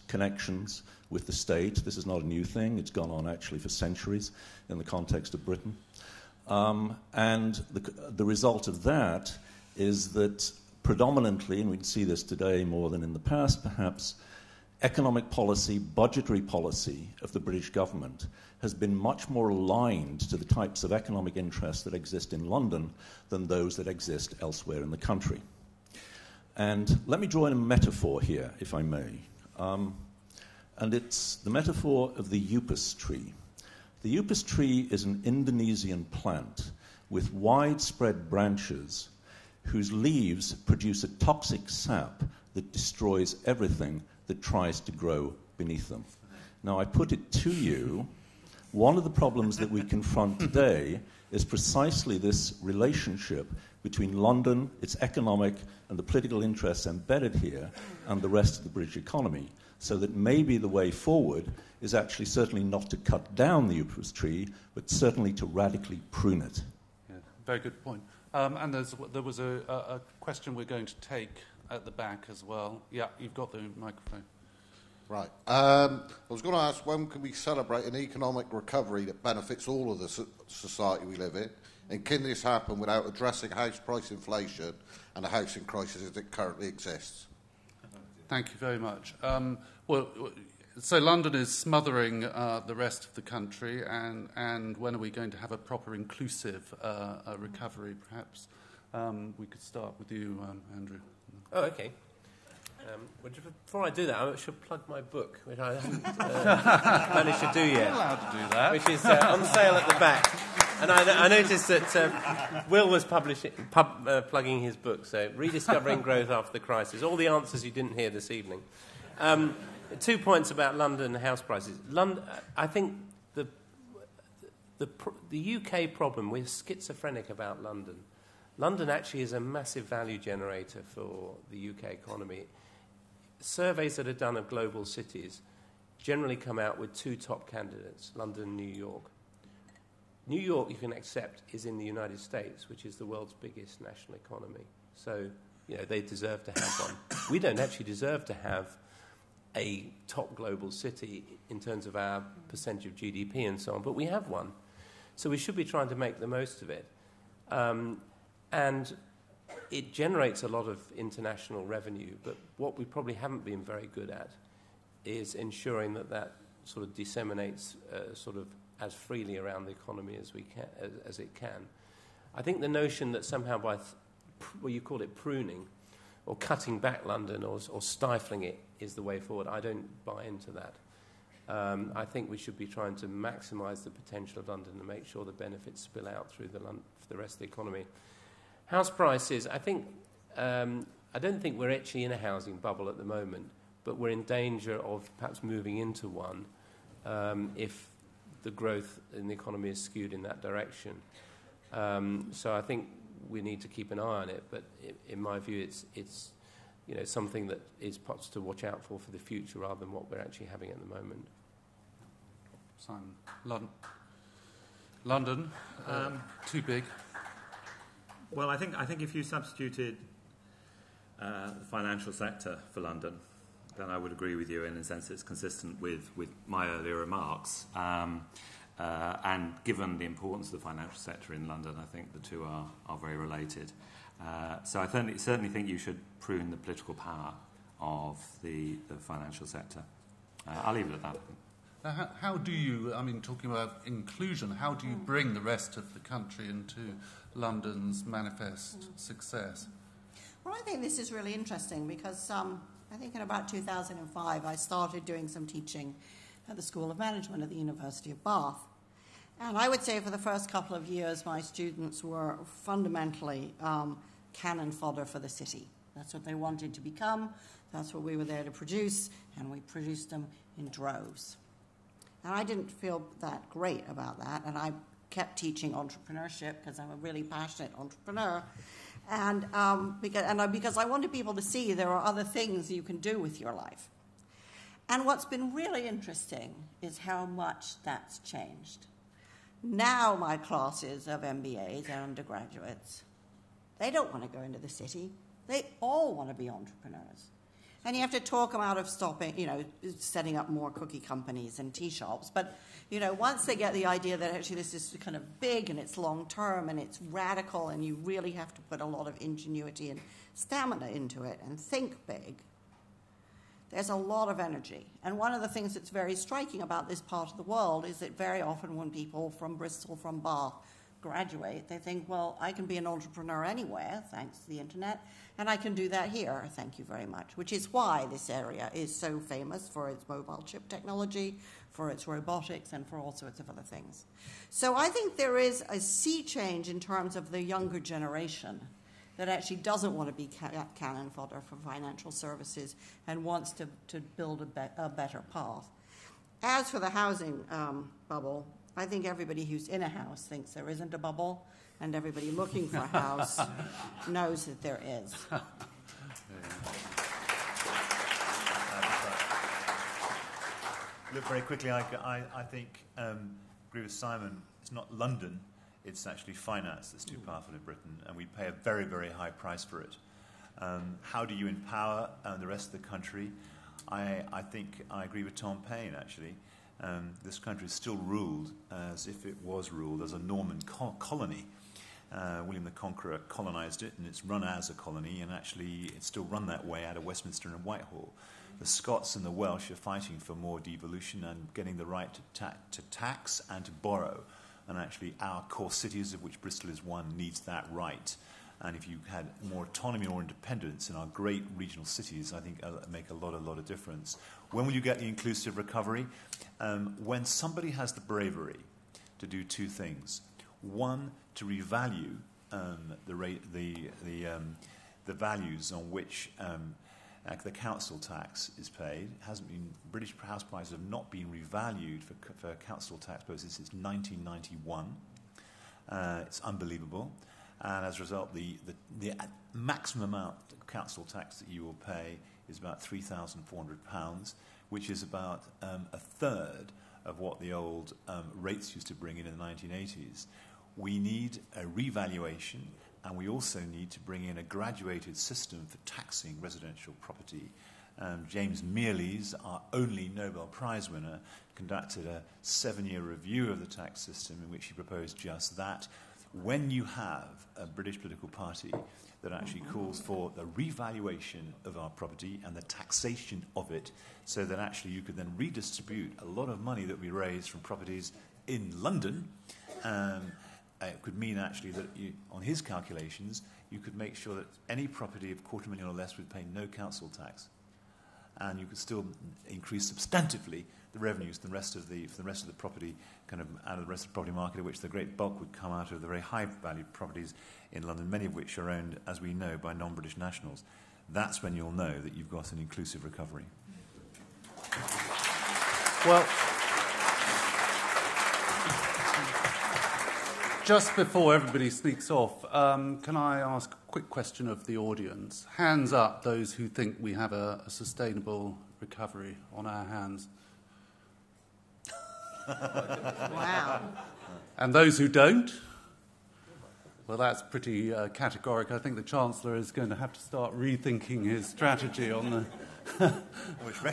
connections with the state. This is not a new thing. It's gone on actually for centuries in the context of Britain. And the result of that is that predominantly, and we can see this today more than in the past perhaps, economic policy, budgetary policy of the British government has been much more aligned to the types of economic interests that exist in London than those that exist elsewhere in the country. And let me draw in a metaphor here, if I may. And it's the metaphor of the upas tree. The upas tree is an Indonesian plant with widespread branches whose leaves produce a toxic sap that destroys everything that tries to grow beneath them. Now, I put it to you, one of the problems that we confront today is precisely this relationship between London, its economic and the political interests embedded here, and the rest of the British economy. So that maybe the way forward is actually certainly not to cut down the upas tree, but certainly to radically prune it. Yeah, very good point. And there was a question we're going to take at the back as well. Yeah, you've got the microphone. Right. I was going to ask, when can we celebrate an economic recovery that benefits all of the society we live in? And can this happen without addressing house price inflation and the housing crisis as it currently exists? Thank you very much. So London is smothering the rest of the country, and when are we going to have a proper inclusive recovery, perhaps? We could start with you, Andrew. Oh, okay. Before I do that, I should plug my book, which I haven't managed to do yet. You're allowed to do that. Which is on sale at the back. And I noticed that Will was plugging his book, so Rediscovering Growth After the Crisis, all the answers you didn't hear this evening. 2 points about London house prices. I think the UK problem, we're schizophrenic about London. London actually is a massive value generator for the UK economy. Surveys that are done of global cities generally come out with 2 top candidates, London and New York. New York, you can accept, is in the United States, which is the world's biggest national economy. So, they deserve to have one. We don't actually deserve to have a top global city in terms of our percentage of GDP and so on, but we have one. So we should be trying to make the most of it. And it generates a lot of international revenue, but what we probably haven't been very good at is ensuring that sort of disseminates sort of as freely around the economy as as it can. I think the notion that somehow by, you call it pruning, or cutting back London or stifling it is the way forward, I don't buy into that. I think we should be trying to maximise the potential of London and make sure the benefits spill out through the rest of the economy. House prices, I don't think we're actually in a housing bubble at the moment, but we're in danger of perhaps moving into one if the growth in the economy is skewed in that direction. So I think we need to keep an eye on it, but in my view, it's something that is perhaps to watch out for the future rather than what we're actually having at the moment. Simon, London, too big. Well, I think if you substituted the financial sector for London, then I would agree with you in a sense it's consistent with my earlier remarks. And given the importance of the financial sector in London, I think the two are very related. So I certainly think you should prune the political power of the financial sector. I'll leave it at that. How do you, talking about inclusion, how do you bring the rest of the country into London's manifest success? Well, I think this is really interesting because I think in about 2005 I started doing some teaching at the School of Management at the University of Bath. And I would say for the first couple of years my students were fundamentally cannon fodder for the city. That's what they wanted to become. That's what we were there to produce, and we produced them in droves. And I didn't feel that great about that, and I kept teaching entrepreneurship because I'm a really passionate entrepreneur, and because I wanted people to see there are other things you can do with your life. And what's been really interesting is how much that's changed. Now my classes of MBAs and undergraduates, they don't want to go into the city. They all want to be entrepreneurs. And you have to talk them out of setting up more cookie companies and tea shops. But, once they get the idea that actually this is kind of big and it's long-term and it's radical and you really have to put a lot of ingenuity and stamina into it and think big, there's a lot of energy. And one of the things that's very striking about this part of the world is that very often when people from Bristol, from Bath, graduate, they think, well, I can be an entrepreneur anywhere, thanks to the internet, and I can do that here, thank you very much, which is why this area is so famous for its mobile chip technology, for its robotics, and for all sorts of other things. So I think there is a sea change in terms of the younger generation that actually doesn't want to be cannon fodder for financial services and wants to build a better path. As for the housing bubble, I think everybody who's in a house thinks there isn't a bubble, and everybody looking for a house knows that there is. Look, very quickly, I think, agree with Simon, it's not London, it's actually finance that's too powerful in Britain, and we pay a very, very high price for it. How do you empower the rest of the country? I think I agree with Tom Paine, actually. This country is still ruled as if it was ruled as a Norman colony. William the Conqueror colonized it, and it's run as a colony, and actually it's still run that way out of Westminster and Whitehall. The Scots and the Welsh are fighting for more devolution and getting the right to tax and to borrow. And actually our core cities, of which Bristol is one, needs that right. And if you had more autonomy or independence in our great regional cities, I think it'll make a lot of difference. When will you get the inclusive recovery? When somebody has the bravery to do two things. One, to revalue the values on which the council tax is paid. British house prices have not been revalued for council tax purposes since 1991. It's unbelievable. And as a result, the maximum amount of council tax that you will pay is about £3,400, which is about a third of what the old rates used to bring in the 1980s. We need a revaluation, and we also need to bring in a graduated system for taxing residential property. James Mealy's, our only Nobel Prize winner, conducted a 7-year review of the tax system in which he proposed just that. When you have a British political party that actually calls for the revaluation of our property and the taxation of it, so that actually you could then redistribute a lot of money that we raise from properties in London, it could mean actually that on his calculations, you could make sure that any property of £250,000 or less would pay no council tax, and you could still increase substantively the revenues for the rest of the property, kind of out of the rest of the property market, of which the great bulk would come out of the very high-valued properties in London, many of which are owned, as we know, by non-British nationals. That's when you'll know that you've got an inclusive recovery. Well, just before everybody sneaks off, can I ask a quick question of the audience? Hands up, those who think we have a sustainable recovery on our hands. Wow. And those who don't? Well, that's pretty categoric. I think the Chancellor is going to have to start rethinking his strategy on the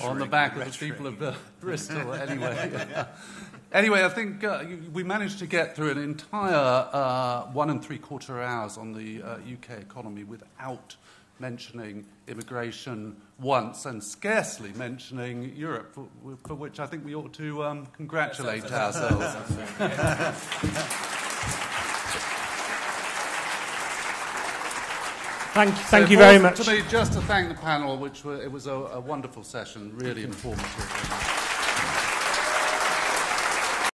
on the back of the people of Bristol. Anyway, anyway, I think we managed to get through an entire 1 3/4 hours on the UK economy without mentioning immigration once, and scarcely mentioning Europe, for which I think we ought to congratulate ourselves. Thank you very much. To me, just to thank the panel, it was a wonderful session, really informative.